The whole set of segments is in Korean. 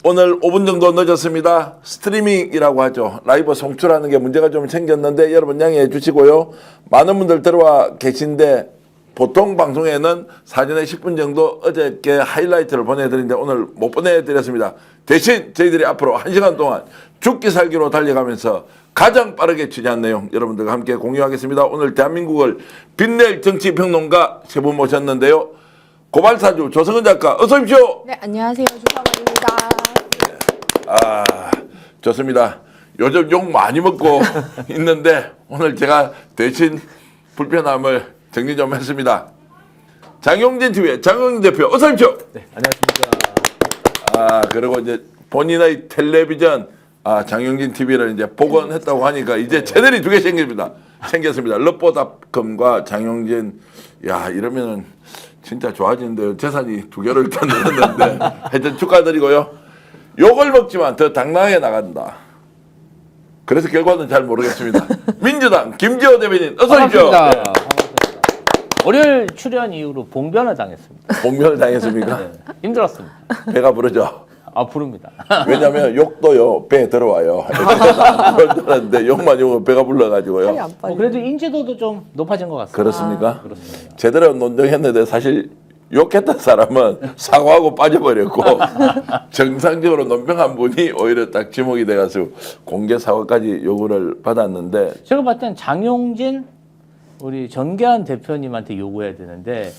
오늘 5분 정도 늦었습니다. 스트리밍이라고 하죠. 라이브 송출하는 게 문제가 좀 생겼는데 여러분 양해해 주시고요. 많은 분들 들어와 계신데 보통 방송에는 사전에 10분 정도 어저께 하이라이트를 보내드리는데 오늘 못 보내드렸습니다. 대신 저희들이 앞으로 1시간 동안 죽기 살기로 달려가면서 가장 빠르게 취재한 내용 여러분들과 함께 공유하겠습니다. 오늘 대한민국을 빛낼 정치평론가 세 분 모셨는데요. 고발사주 조성은 작가 어서 오십시오. 네, 안녕하세요. 조성원입니다. 좋습니다. 요즘 욕 많이 먹고 있는데 오늘 제가 대신 불편함을 정리 좀 했습니다. 장용진 TV의 장용진 대표 어서 오십시오. 네, 안녕하십니까. 그리고 이제 본인의 텔레비전 장용진 TV를 이제 복원했다고 하니까 이제 채널이 두 개 생겼습니다. 럽보닷컴과 장용진. 야, 이러면은 진짜 좋아지는데 재산이 두 개로 일단 늘었는데 하여튼 축하드리고요. 욕을 먹지만 더 당당하게 나간다. 그래서 결과는 잘 모르겠습니다. 민주당 김지호 대변인 어서 오십시오. 반갑습니다. 월요일 출연 이후로 봉변을 당했습니다. 복면을 당했습니까? 네, 힘들었습니다. 배가 부르죠. 부릅니다. 왜냐면 욕도요 배에 들어와요. 그런데 욕만 욕은 배가 불러가지고요. 살이 안 빠져. 그래도 인지도도 좀 높아진 것 같습니다. 그렇습니까? 그렇습니다. 제대로 논쟁했는데 사실 욕했던 사람은 사과하고 빠져버렸고 정상적으로 논평한 분이 오히려 딱 지목이 돼가지고 공개 사과까지 요구를 받았는데 제가 봤을 땐 장용진 우리 전계한 대표님한테 요구해야 되는데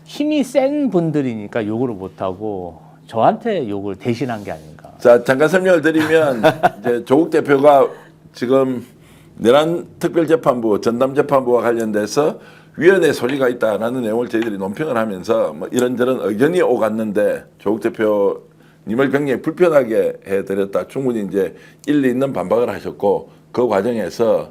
힘이 센 분들이니까 요구를 못하고 저한테 욕을 대신한 게 아닌가. 자 잠깐 설명을 드리면 이제 조국 대표가 지금 내란 특별재판부 전담재판부와 관련돼서 위원회 소지가 있다라는 내용을 저희들이 논평을 하면서 뭐 이런저런 의견이 오갔는데 조국 대표님을 굉장히 불편하게 해드렸다. 충분히 이제 일리 있는 반박을 하셨고 그 과정에서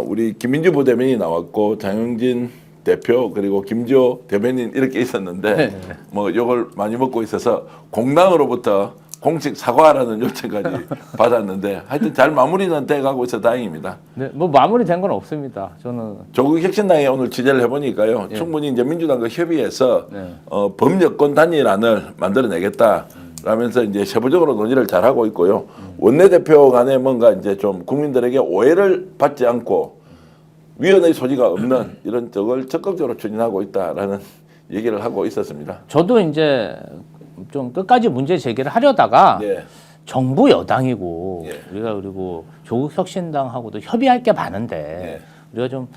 우리 김민주 부대변인이 나왔고 장용진 대표 그리고 김지호 대변인 이렇게 있었는데 뭐 이걸 많이 먹고 있어서 공당으로부터 공식 사과라는 요청까지 받았는데 하여튼 잘 마무리는 돼가고 있어 다행입니다. 네, 뭐 마무리된 건 없습니다. 저는 조국 혁신당에 오늘 취재를 해보니까요. 충분히 이제 민주당과 협의해서 네. 범여권 단일안을 만들어내겠다. 라면서 이제 세부적으로 논의를 잘 하고 있고요. 원내대표 간에 뭔가 이제 좀 국민들에게 오해를 받지 않고 위원회의 소지가 없는 이런 쪽을 적극적으로 추진하고 있다라는 얘기를 하고 있었습니다. 저도 이제 좀 끝까지 문제 제기를 하려다가 네. 정부 여당이고 예. 우리가 그리고 조국 혁신당하고도 협의할 게 많은데 예. 우리가 좀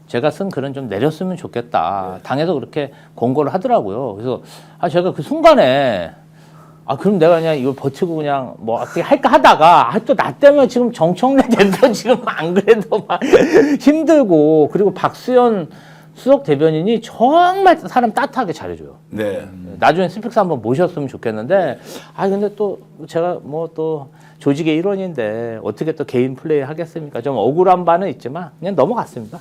제가 쓴 글은 좀 내렸으면 좋겠다. 당에서 그렇게 권고를 하더라고요. 그래서 제가 그 순간에 그럼 내가 그냥 이걸 버티고 그냥 뭐 어떻게 할까 하다가 또 나 때문에 지금 정청래 대표 지금 안 그래도 막 힘들고 그리고 박수현 수석 대변인이 정말 사람 따뜻하게 잘해줘요. 네. 나중에 스픽스 한번 모셨으면 좋겠는데 근데 또 제가 뭐 또 조직의 일원인데 어떻게 또 개인 플레이 하겠습니까? 좀 억울한 바는 있지만 그냥 넘어갔습니다.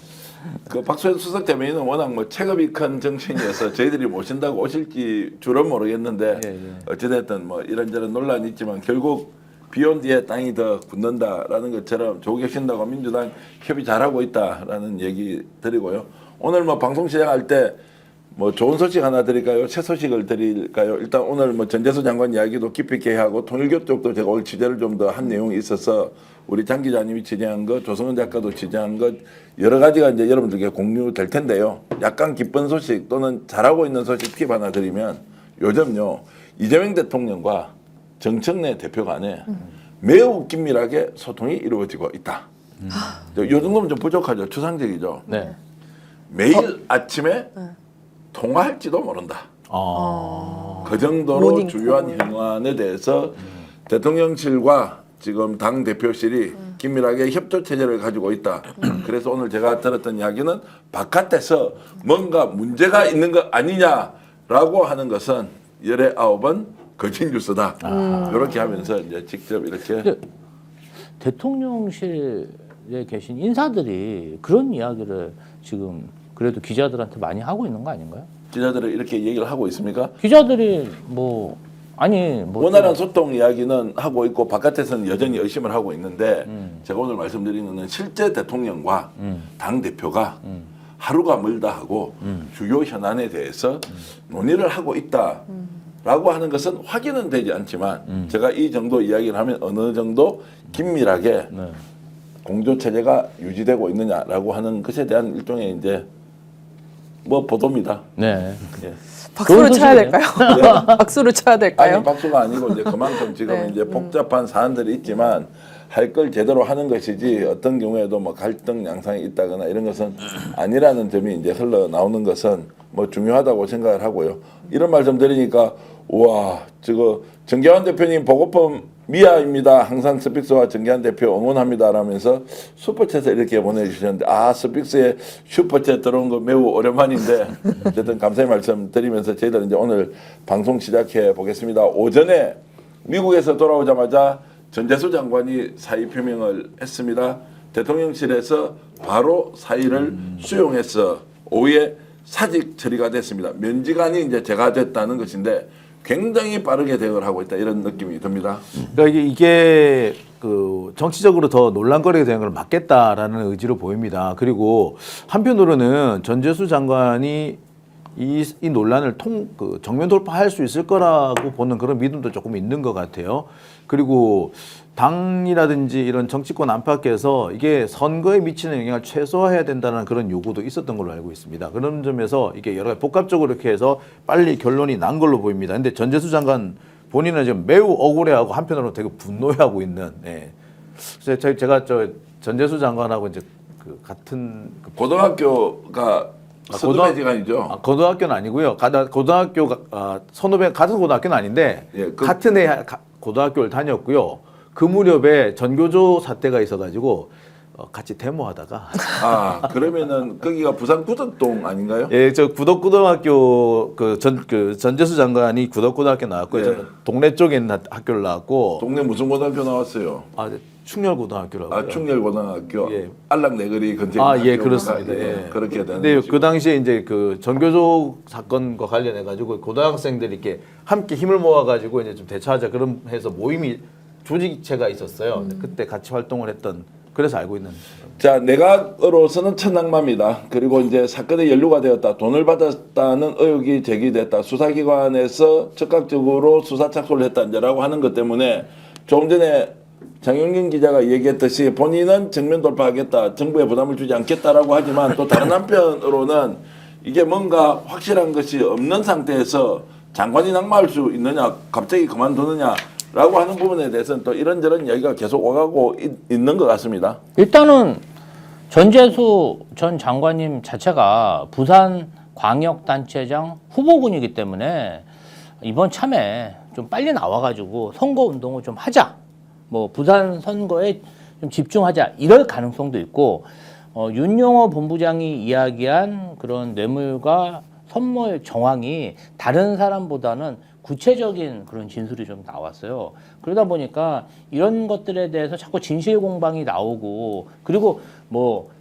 그 박수현 수석 대변인은 워낙 뭐 체급이 큰 정치인이어서 저희들이 모신다고 오실지 줄은 모르겠는데 예. 어찌됐든 뭐 이런저런 논란이 있지만 결국 비온 뒤에 땅이 더 굳는다라는 것처럼 조국 혁신당과 민주당 협의 잘하고 있다라는 얘기 드리고요. 오늘 뭐 방송 시작할 때 뭐 좋은 소식 하나 드릴까요? 새 소식을 드릴까요? 일단 오늘 뭐 전재수 장관 이야기도 깊이 있게 하고 통일교 쪽도 제가 오늘 취재를 좀 더 한 내용이 있어서 우리 장 기자님이 취재한 것, 조성은 작가도 취재한 것 여러 가지가 이제 여러분들께 공유될 텐데요. 약간 기쁜 소식 또는 잘하고 있는 소식 팁 하나 드리면 요즘요 이재명 대통령과 정청래 대표 간에 매우 긴밀하게 소통이 이루어지고 있다. 요 정도면 좀 부족하죠. 추상적이죠. 네. 매일 아침에 통화할지도 모른다. 그 정도로 모닝 주요한 현안에 대해서 대통령실과 지금 당 대표실이 긴밀하게 협조 체제를 가지고 있다. 그래서 오늘 제가 들었던 이야기는 바깥에서 뭔가 문제가 있는 것 아니냐라고 하는 것은 열의 아홉은 거짓 뉴스다. 이렇게 하면서 이제 직접 이렇게 대통령실에 계신 인사들이 그런 이야기를 지금 그래도 기자들한테 많이 하고 있는 거 아닌가요? 기자들은 이렇게 얘기를 하고 있습니까? 기자들이 원활한 소통 이야기는 하고 있고 바깥에서는 여전히 의심을 하고 있는데 제가 오늘 말씀드리는 건 실제 대통령과 당 대표가 하루가 멀다 하고 주요 현안에 대해서 논의를 하고 있다. 라고 하는 것은 확인은 되지 않지만 제가 이 정도 이야기를 하면 어느 정도 긴밀하게 네. 공조 체제가 유지되고 있느냐라고 하는 것에 대한 일종의 이제 뭐 보도입니다. 네. 예. 박수를 좋은 쳐야 소식이네요. 될까요? 박수를 쳐야 될까요? 아니 박수가 아니고 이제 그만큼 지금 네. 이제 복잡한 사안들이 있지만 할 걸 제대로 하는 것이지 어떤 경우에도 뭐 갈등 양상이 있다거나 이런 것은 아니라는 점이 이제 흘러나오는 것은 뭐 중요하다고 생각을 하고요. 이런 말씀 드리니까 우와 저거 정계환 대표님 보고품 미아입니다. 항상 스픽스와 정계환 대표 응원합니다. 라면서 슈퍼챗을 이렇게 보내주셨는데 아 스픽스에 슈퍼챗 들어온 거 매우 오랜만인데 어쨌든 감사의 말씀 드리면서 저희들은 이제 오늘 방송 시작해 보겠습니다. 오전에 미국에서 돌아오자마자 전재수 장관이 사의 표명을 했습니다. 대통령실에서 바로 사의를 수용해서 오후에 사직 처리가 됐습니다. 면직안이 이제 제가 됐다는 것인데 굉장히 빠르게 대응을 하고 있다 이런 느낌이 듭니다. 그러니까 이게 그 정치적으로 더 논란거리가 되는 걸 막겠다라는 의지로 보입니다. 그리고 한편으로는 전재수 장관이 이 논란을 정면 돌파할 수 있을 거라고 보는 그런 믿음도 조금 있는 것 같아요. 그리고 당이라든지 이런 정치권 안팎에서 이게 선거에 미치는 영향을 최소화해야 된다는 그런 요구도 있었던 걸로 알고 있습니다. 그런 점에서 이게 여러 가지 복합적으로 이렇게 해서 빨리 결론이 난 걸로 보입니다. 근데 전재수 장관 본인은 지금 매우 억울해하고 한편으로는 되게 분노해하고 있는. 예. 그래서 제가 전재수 장관하고 이제 그 같은 고등학교가 선후배지간이죠. 고등학교는 아니고요. 고등학교가 선후배 같은 고등학교는 아닌데 예, 같은 해 고등학교를 다녔고요. 그 무렵에 전교조 사태가 있어가지고 같이 데모하다가 아 그러면은 거기가 부산 구덕동 아닌가요? 예, 저 구덕고등학교 전재수 장관이 구덕고등학교 나왔고요. 예. 저는 동네 쪽에 있는 학교를 나왔고 동네 무슨 고등학교 나왔어요? 충렬고등학교라고요. 충렬고등학교. 예. 안락내거리 근처. 예, 그렇습니다. 예. 그렇게 되는. 근데 것이고. 그 당시에 이제 그 전교조 사건과 관련해 가지고 고등학생들이 이렇게 함께 힘을 모아 가지고 이제 좀 대처하자 그런 해서 모임이 조직체가 있었어요. 근데 그때 같이 활동을 했던 그래서 알고 있는. 자 내각으로서는 천낭맘이다. 그리고 이제 사건에 연루가 되었다. 돈을 받았다는 의혹이 제기됐다. 수사기관에서 적극적으로 수사 착수를 했다라고 하는 것 때문에 조금 전에 장영진 기자가 얘기했듯이 본인은 정면 돌파하겠다, 정부에 부담을 주지 않겠다라고 하지만 또 다른 한편으로는 이게 뭔가 확실한 것이 없는 상태에서 장관이 낙마할 수 있느냐, 갑자기 그만두느냐라고 하는 부분에 대해서는 또 이런저런 이야기가 계속 오가고 있는 것 같습니다. 일단은 전재수 전 장관님 자체가 부산광역단체장 후보군이기 때문에 이번 참에 좀 빨리 나와가지고 선거운동을 좀 하자. 뭐 부산 선거에 좀 집중하자 이럴 가능성도 있고 윤용호 본부장이 이야기한 그런 뇌물과 선물 정황이 다른 사람보다는 구체적인 그런 진술이 좀 나왔어요. 그러다 보니까 이런 것들에 대해서 자꾸 진실 공방이 나오고 그리고 뭐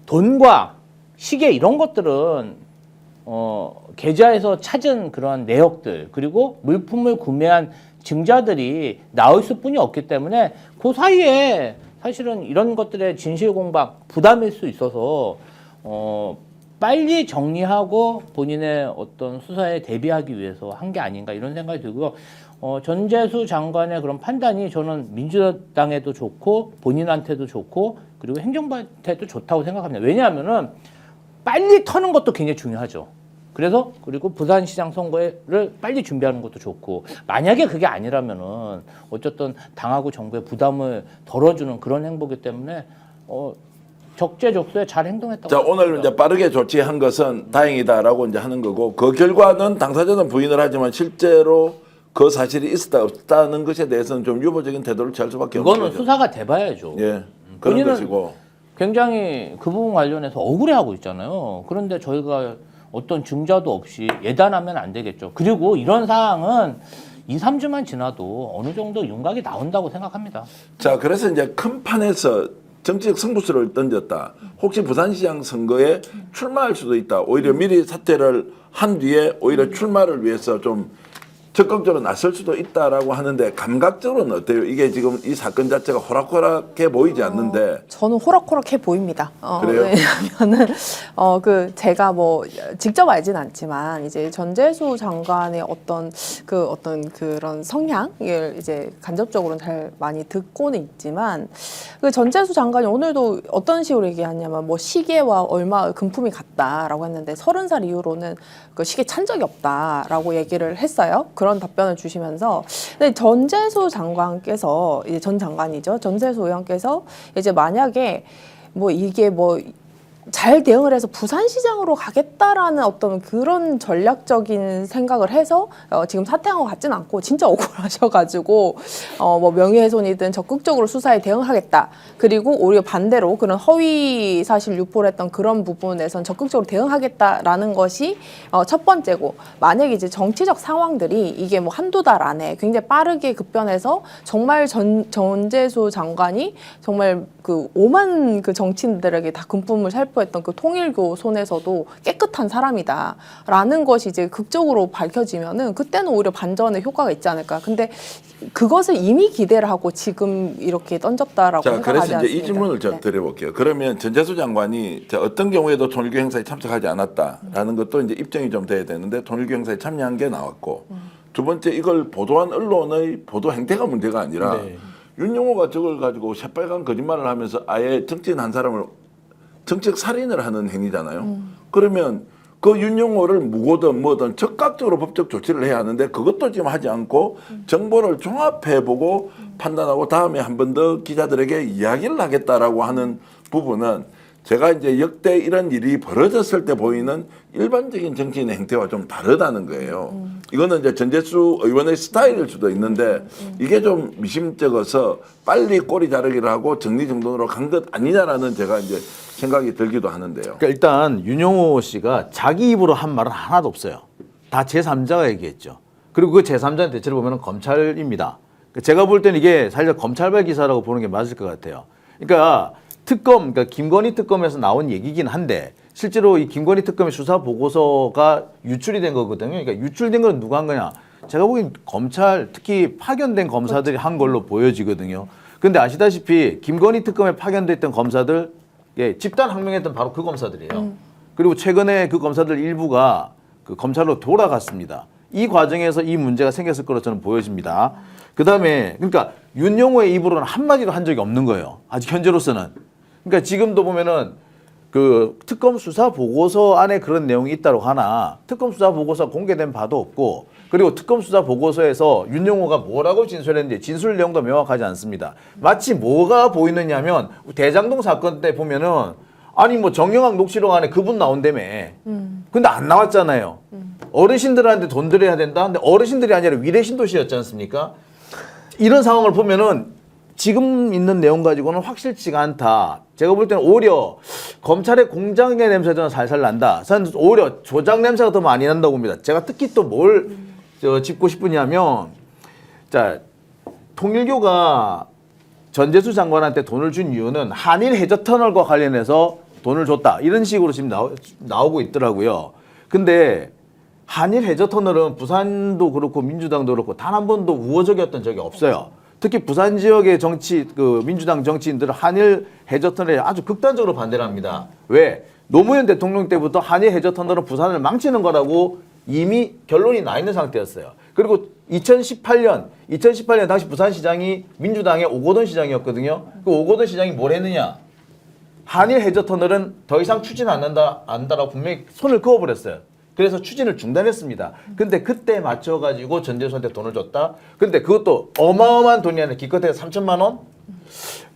돈과 시계 이런 것들은 계좌에서 찾은 그런 내역들 그리고 물품을 구매한 증자들이 나올 수뿐이 없기 때문에 그 사이에 사실은 이런 것들의 진실 공방 부담일 수 있어서 빨리 정리하고 본인의 어떤 수사에 대비하기 위해서 한 게 아닌가 이런 생각이 들고요. 전재수 장관의 그런 판단이 저는 민주당에도 좋고 본인한테도 좋고 그리고 행정부한테도 좋다고 생각합니다. 왜냐하면은 빨리 터는 것도 굉장히 중요하죠. 그래서 그리고 부산시장 선거를 빨리 준비하는 것도 좋고 만약에 그게 아니라면은 어쨌든 당하고 정부의 부담을 덜어주는 그런 행보기 때문에 적재적소에 잘 행동했다고. 자 오늘 이제 빠르게 조치한 것은 다행이다라고 이제 하는 거고 그 결과는 당사자는 부인을 하지만 실제로 그 사실이 있었다 없다는 것에 대해서는 좀 유보적인 태도를 취할 수밖에 없는 그거는 거죠. 수사가 돼봐야죠. 예, 그런 본인은 것이고. 굉장히 그 부분 관련해서 억울해하고 있잖아요. 그런데 저희가 어떤 증자도 없이 예단하면 안 되겠죠. 그리고 이런 사항은 2, 3주만 지나도 어느 정도 윤곽이 나온다고 생각합니다. 자, 그래서 이제 큰 판에서 정치적 승부수를 던졌다. 혹시 부산시장 선거에 출마할 수도 있다. 오히려 미리 사퇴를 한 뒤에 오히려 출마를 위해서 좀 적극적으로 나설 수도 있다라고 하는데 감각적으로는 어때요? 이게 지금 이 사건 자체가 호락호락해 보이지 않는데. 저는 호락호락해 보입니다. 그래요? 왜냐하면은 제가 뭐 직접 알진 않지만 이제 전재수 장관의 어떤 그런 성향을 이제 간접적으로는 잘 많이 듣고는 있지만 그 전재수 장관이 오늘도 어떤 식으로 얘기하냐면 뭐 시계와 얼마 금품이 같다라고 했는데 30살 이후로는 그 시계 찬 적이 없다라고 얘기를 했어요. 그런 답변을 주시면서 근데 전재수 장관께서 이제 전 장관이죠. 전재수 의원께서 이제 만약에 뭐 이게 뭐 잘 대응을 해서 부산시장으로 가겠다라는 어떤 그런 전략적인 생각을 해서 지금 사퇴한 것 같진 않고 진짜 억울하셔가지고 뭐 명예훼손이든 적극적으로 수사에 대응하겠다. 그리고 오히려 반대로 그런 허위 사실 유포를 했던 그런 부분에선 적극적으로 대응하겠다라는 것이 첫 번째고 만약에 이제 정치적 상황들이 이게 뭐 한두 달 안에 굉장히 빠르게 급변해서 정말 전재수 장관이 정말 그 오만 그 정치인들에게 다 금품을 살포했던 그 통일교 손에서도 깨끗한 사람이다라는 것이 이제 극적으로 밝혀지면은 그때는 오히려 반전의 효과가 있지 않을까. 근데 그것을 이미 기대를 하고 지금 이렇게 던졌다라고 자, 생각하지 그래서 이제 않습니다. 이 질문을 좀 네. 드려볼게요. 그러면 전재수 장관이 어떤 경우에도 통일교 행사에 참석하지 않았다라는 것도 이제 입증이 좀 돼야 되는데 통일교 행사에 참여한 게 나왔고 두 번째 이걸 보도한 언론의 보도 행태가 문제가 아니라 네. 윤용호가 저걸 가지고 새빨간 거짓말을 하면서 아예 정치인 한 사람을 정책 살인을 하는 행위잖아요. 그러면 그 윤용호를 무고든 뭐든 적극적으로 법적 조치를 해야 하는데 그것도 지금 하지 않고 정보를 종합해보고 판단하고 다음에 한 번 더 기자들에게 이야기를 하겠다라고 하는 부분은 제가 이제 역대 이런 일이 벌어졌을 때 보이는 일반적인 정치인의 행태와 좀 다르다는 거예요. 이거는 이제 전재수 의원의 스타일일 수도 있는데 이게 좀 미심쩍어서 빨리 꼬리 자르기를 하고 정리정돈으로 간 것 아니냐라는 제가 이제 생각이 들기도 하는데요. 그러니까 일단 윤용호 씨가 자기 입으로 한 말은 하나도 없어요. 다 제3자가 얘기했죠. 그리고 그 제3자의 대체를 보면 검찰입니다. 제가 볼 때는 이게 사실 검찰발 기사라고 보는 게 맞을 것 같아요. 그러니까 그러니까 김건희 특검에서 나온 얘기긴 한데 실제로 이 김건희 특검의 수사 보고서가 유출이 된 거거든요. 그러니까 유출된 건 누가 한 거냐? 제가 보기엔 검찰, 특히 파견된 검사들이 한 걸로 보여지거든요. 근데 아시다시피 김건희 특검에 파견됐던 검사들 집단 항명했던 바로 그 검사들이에요. 그리고 최근에 그 검사들 일부가 그 검찰로 돌아갔습니다. 이 과정에서 이 문제가 생겼을 거로 저는 보여집니다. 그다음에 그러니까 윤용호의 입으로는 한마디도 한 적이 없는 거예요. 아직 현재로서는. 그러니까 지금도 보면은 그 특검 수사 보고서 안에 그런 내용이 있다고 하나 특검 수사 보고서 공개된 바도 없고 그리고 특검 수사 보고서에서 윤용호가 뭐라고 진술했는지 진술 내용도 명확하지 않습니다. 마치 뭐가 보이느냐면 대장동 사건 때 보면은 아니 뭐 정영학 녹취록 안에 그분 나온다며. 근데 안 나왔잖아요. 어르신들한테 돈 드려야 된다. 근데 어르신들이 아니라 위례신도시였지 않습니까? 이런 상황을 보면은 지금 있는 내용 가지고는 확실치가 않다. 제가 볼 때는 오히려 검찰의 공장의 냄새가 좀 살살 난다. 저는 오히려 조작 냄새가 더 많이 난다고 봅니다. 제가 특히 또 뭘 짚고 싶으냐면 자 통일교가 전재수 장관한테 돈을 준 이유는 한일 해저터널과 관련해서 돈을 줬다. 이런 식으로 지금 나오고 있더라고요. 근데 한일 해저터널은 부산도 그렇고 민주당도 그렇고 단 한 번도 우호적이었던 적이 없어요. 특히 부산 지역의 민주당 정치인들은 한일 해저터널에 아주 극단적으로 반대를 합니다. 왜? 노무현 대통령 때부터 한일 해저터널은 부산을 망치는 거라고 이미 결론이 나 있는 상태였어요. 그리고 2018년 당시 부산시장이 민주당의 오거돈 시장이었거든요. 그 오거돈 시장이 뭘 했느냐? 한일 해저터널은 더 이상 추진 안한다라고 분명히 손을 그어버렸어요. 그래서 추진을 중단했습니다. 근데 그때 맞춰가지고 전재수한테 돈을 줬다? 근데 그것도 어마어마한 돈이 아니라 기껏해야 3천만 원?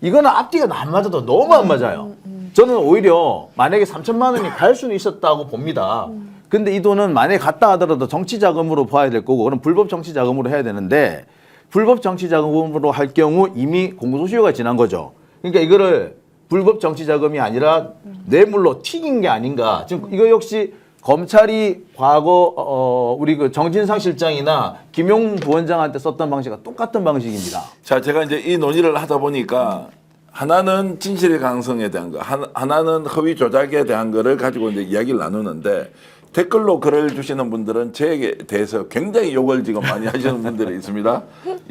이거는 앞뒤가 안 맞아도 너무 안 맞아요. 저는 오히려 만약에 3천만 원이 갈 수는 있었다고 봅니다. 근데 이 돈은 만약에 갔다 하더라도 정치 자금으로 봐야 될 거고 그건 불법 정치 자금으로 해야 되는데 불법 정치 자금으로 할 경우 이미 공소시효가 지난 거죠. 그러니까 이거를 불법 정치 자금이 아니라 뇌물로 튀긴 게 아닌가. 지금 이거 역시 검찰이 과거 우리 그 정진상 실장이나 김용 부원장한테 썼던 방식과 똑같은 방식입니다. 자, 제가 이제 이 논의를 하다 보니까 하나는 진실의 가능성에 대한 거, 하나는 허위 조작에 대한 거를 가지고 이제 이야기를 나누는데 댓글로 글을 주시는 분들은 저에 대해서 굉장히 욕을 지금 많이 하시는 분들이 있습니다.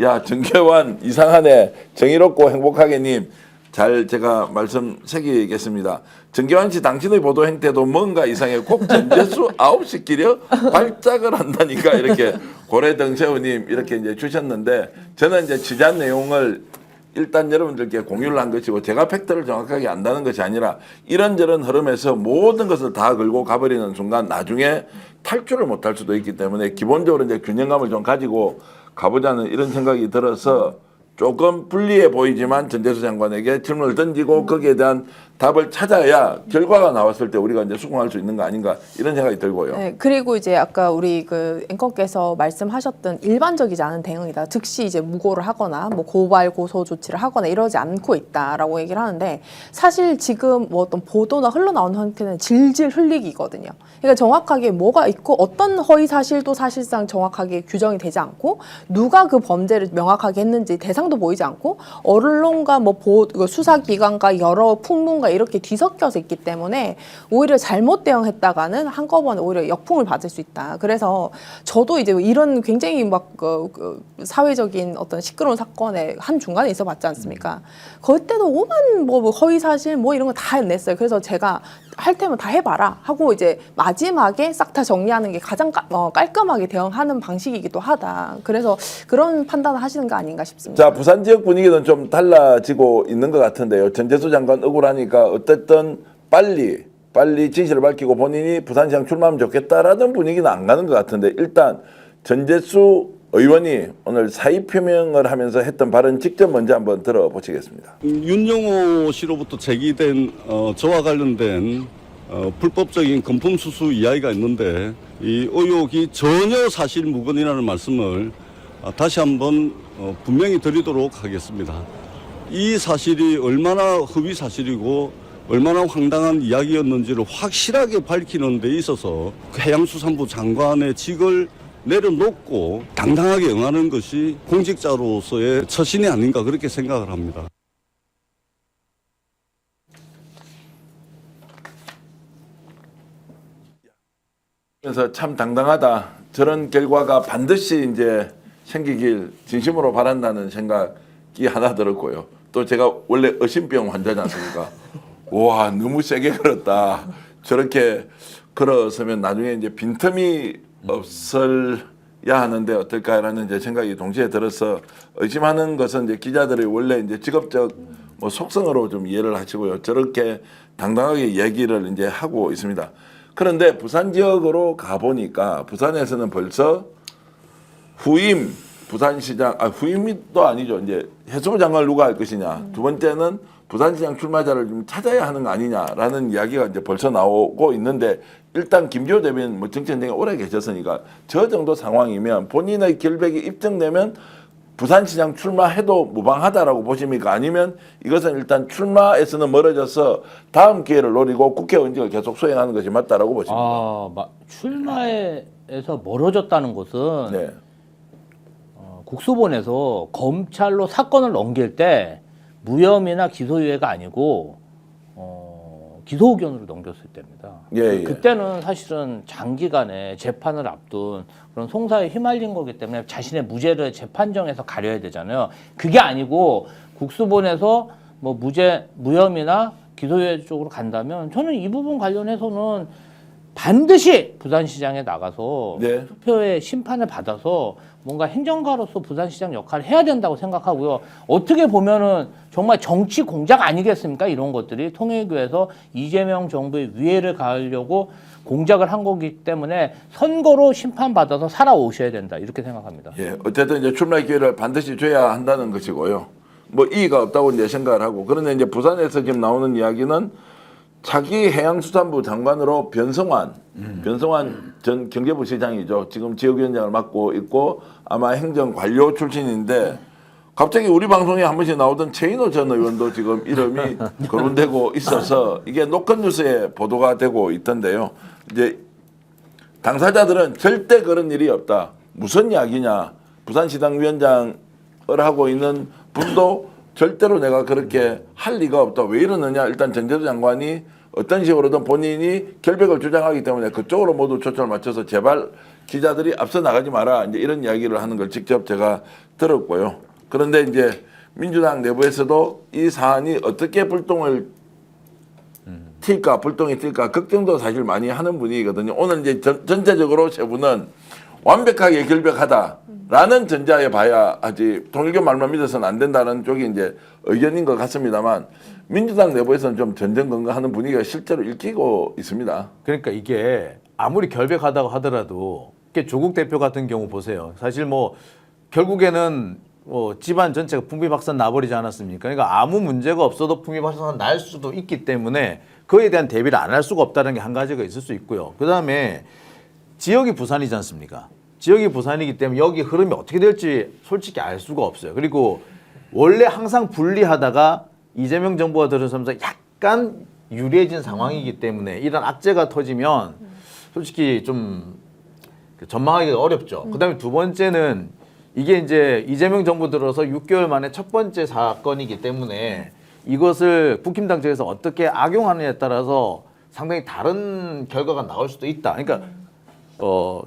야, 정계환 이상하네. 정의롭고 행복하게님. 잘 제가 말씀 새기겠습니다. 정계환 씨 당신의 보도 행태도 뭔가 이상해. 꼭 전재수 아웃시키려 발작을 한다니까 이렇게 고래등새우님 이렇게 이제 주셨는데 저는 이제 취재한 내용을 일단 여러분들께 공유를 한 것이고 제가 팩트를 정확하게 안다는 것이 아니라 이런저런 흐름에서 모든 것을 다 걸고 가버리는 순간 나중에 탈출을 못할 수도 있기 때문에 기본적으로 이제 균형감을 좀 가지고 가보자는 이런 생각이 들어서 조금 불리해 보이지만 전재수 장관에게 질문을 던지고 거기에 대한 답을 찾아야 결과가 나왔을 때 우리가 이제 수긍할 수 있는 거 아닌가 이런 생각이 들고요. 네, 그리고 이제 아까 우리 그 앵커께서 말씀하셨던 일반적이지 않은 대응이다. 즉시 이제 무고를 하거나 뭐 고발 고소 조치를 하거나 이러지 않고 있다라고 얘기를 하는데 사실 지금 뭐 어떤 보도나 흘러나오는 형태는 질질 흘리기거든요. 그러니까 정확하게 뭐가 있고 어떤 허위 사실도 사실상 정확하게 규정이 되지 않고 누가 그 범죄를 명확하게 했는지 대상도 보이지 않고 언론과 뭐 수사기관과 여러 풍문과 이렇게 뒤섞여서 있기 때문에 오히려 잘못 대응했다가는 한꺼번에 오히려 역풍을 받을 수 있다. 그래서 저도 이제 이런 굉장히 막 사회적인 어떤 시끄러운 사건에 한 중간에 있어봤지 않습니까? 그때도 오만 뭐 허위 사실 뭐 이런 거 다 냈어요. 그래서 제가 할 테면 다 해봐라 하고 이제 마지막에 싹 다 정리하는 게 가장 깔끔하게 대응하는 방식이기도 하다. 그래서 그런 판단을 하시는 거 아닌가 싶습니다. 자, 부산 지역 분위기는 좀 달라지고 있는 것 같은데요. 전재수 장관 억울하니까 어쨌든 빨리 진실을 밝히고 본인이 부산시장 출마하면 좋겠다라는 분위기는 안 가는 것 같은데 일단 전재수 의원이 오늘 사의 표명을 하면서 했던 발언 직접 먼저 한번 들어보시겠습니다. 윤영호 씨로부터 제기된 저와 관련된 불법적인 금품 수수 이야기가 있는데 이 의혹이 전혀 사실 무근이라는 말씀을 다시 한번 분명히 드리도록 하겠습니다. 이 사실이 얼마나 허위 사실이고 얼마나 황당한 이야기였는지를 확실하게 밝히는 데 있어서 해양수산부 장관의 직을 내려놓고 당당하게 응하는 것이 공직자로서의 처신이 아닌가 그렇게 생각을 합니다. 그래서 참 당당하다. 저런 결과가 반드시 이제 생기길 진심으로 바란다는 생각이 하나 들었고요. 또 제가 원래 의심병 환자지 않습니까? 와, 너무 세게 걸었다. 저렇게 걸었으면 나중에 이제 빈틈이 없어야 하는데 어떨까라는 이제 생각이 동시에 들어서 의심하는 것은 이제 기자들이 원래 이제 직업적 뭐 속성으로 좀 이해를 하시고요. 저렇게 당당하게 얘기를 이제 하고 있습니다. 그런데 부산 지역으로 가보니까 부산에서는 벌써 후임 부산시장, 후임이 또 아니죠. 이제 해수부 장관을 누가 할 것이냐. 두 번째는 부산시장 출마자를 좀 찾아야 하는 거 아니냐라는 이야기가 이제 벌써 나오고 있는데 일단 김기호 대변인 뭐 정치 현장에 오래 계셨으니까 저 정도 상황이면 본인의 결백이 입증되면 부산시장 출마해도 무방하다라고 보십니까? 아니면 이것은 일단 출마에서는 멀어져서 다음 기회를 노리고 국회의원직을 계속 수행하는 것이 맞다라고 보십니까? 출마에서 멀어졌다는 것은 네. 국수본에서 검찰로 사건을 넘길 때 무혐의나 기소유예가 아니고 기소 의견으로 넘겼을 때입니다. 예. 그때는 사실은 장기간의 재판을 앞둔 그런 송사에 휘말린 거기 때문에 자신의 무죄를 재판정에서 가려야 되잖아요. 그게 아니고 국수본에서 뭐 무혐의나 기소유예 쪽으로 간다면 저는 이 부분 관련해서는 반드시 부산시장에 나가서 네. 투표의 심판을 받아서 뭔가 행정가로서 부산시장 역할을 해야 된다고 생각하고요. 어떻게 보면은 정말 정치 공작 아니겠습니까? 이런 것들이 통일교에서 이재명 정부의 위해를 가하려고 공작을 한 거기 때문에 선거로 심판받아서 살아오셔야 된다. 이렇게 생각합니다. 예, 어쨌든 이제 출마 기회를 반드시 줘야 한다는 것이고요. 뭐 이의가 없다고 이제 생각을 하고 그런데 이제 부산에서 지금 나오는 이야기는 차기 해양수산부 장관으로 변성환 전 경제부 시장이죠. 지금 지역위원장을 맡고 있고 아마 행정관료 출신인데 갑자기 우리 방송에 한 번씩 나오던 최인호 전 의원도 지금 이름이 거론되고 있어서 이게 노컷 뉴스에 보도가 되고 있던데요. 이제 당사자들은 절대 그런 일이 없다. 무슨 이야기냐. 부산시당 위원장을 하고 있는 분도 절대로 내가 그렇게 할 리가 없다. 왜 이러느냐. 일단 전재수 장관이 어떤 식으로든 본인이 결백을 주장하기 때문에 그쪽으로 모두 초점을 맞춰서 제발 기자들이 앞서 나가지 마라 이제 이런 이야기를 하는 걸 직접 제가 들었고요. 그런데 이제 민주당 내부에서도 이 사안이 어떻게 불똥이 튈까 걱정도 사실 많이 하는 분위기거든요. 오늘 이제 전체적으로 세 분은 완벽하게 결백하다라는 전자에 봐야 하지 통일교 말만 믿어서는 안 된다는 쪽이 이제 의견인 것 같습니다만 민주당 내부에서는 좀 전전긍긍하는 분위기가 실제로 읽히고 있습니다. 그러니까 이게 아무리 결백하다고 하더라도 이게 조국 대표 같은 경우 보세요. 사실 뭐 결국에는 뭐 집안 전체가 풍비박산 나버리지 않았습니까? 그러니까 아무 문제가 없어도 풍비박산 날 수도 있기 때문에 그에 대한 대비를 안 할 수가 없다는 게 한 가지가 있을 수 있고요. 그다음에 지역이 부산이지 않습니까? 지역이 부산이기 때문에 여기 흐름이 어떻게 될지 솔직히 알 수가 없어요. 그리고 원래 항상 불리하다가 이재명 정부가 들어서면서 약간 유리해진 상황이기 때문에 이런 악재가 터지면 솔직히 좀 전망하기가 어렵죠. 그다음에 두 번째는 이게 이제 이재명 정부 들어서 6개월 만에 첫 번째 사건이기 때문에 이것을 국힘당 측에서 어떻게 악용하느냐에 따라서 상당히 다른 결과가 나올 수도 있다. 그러니까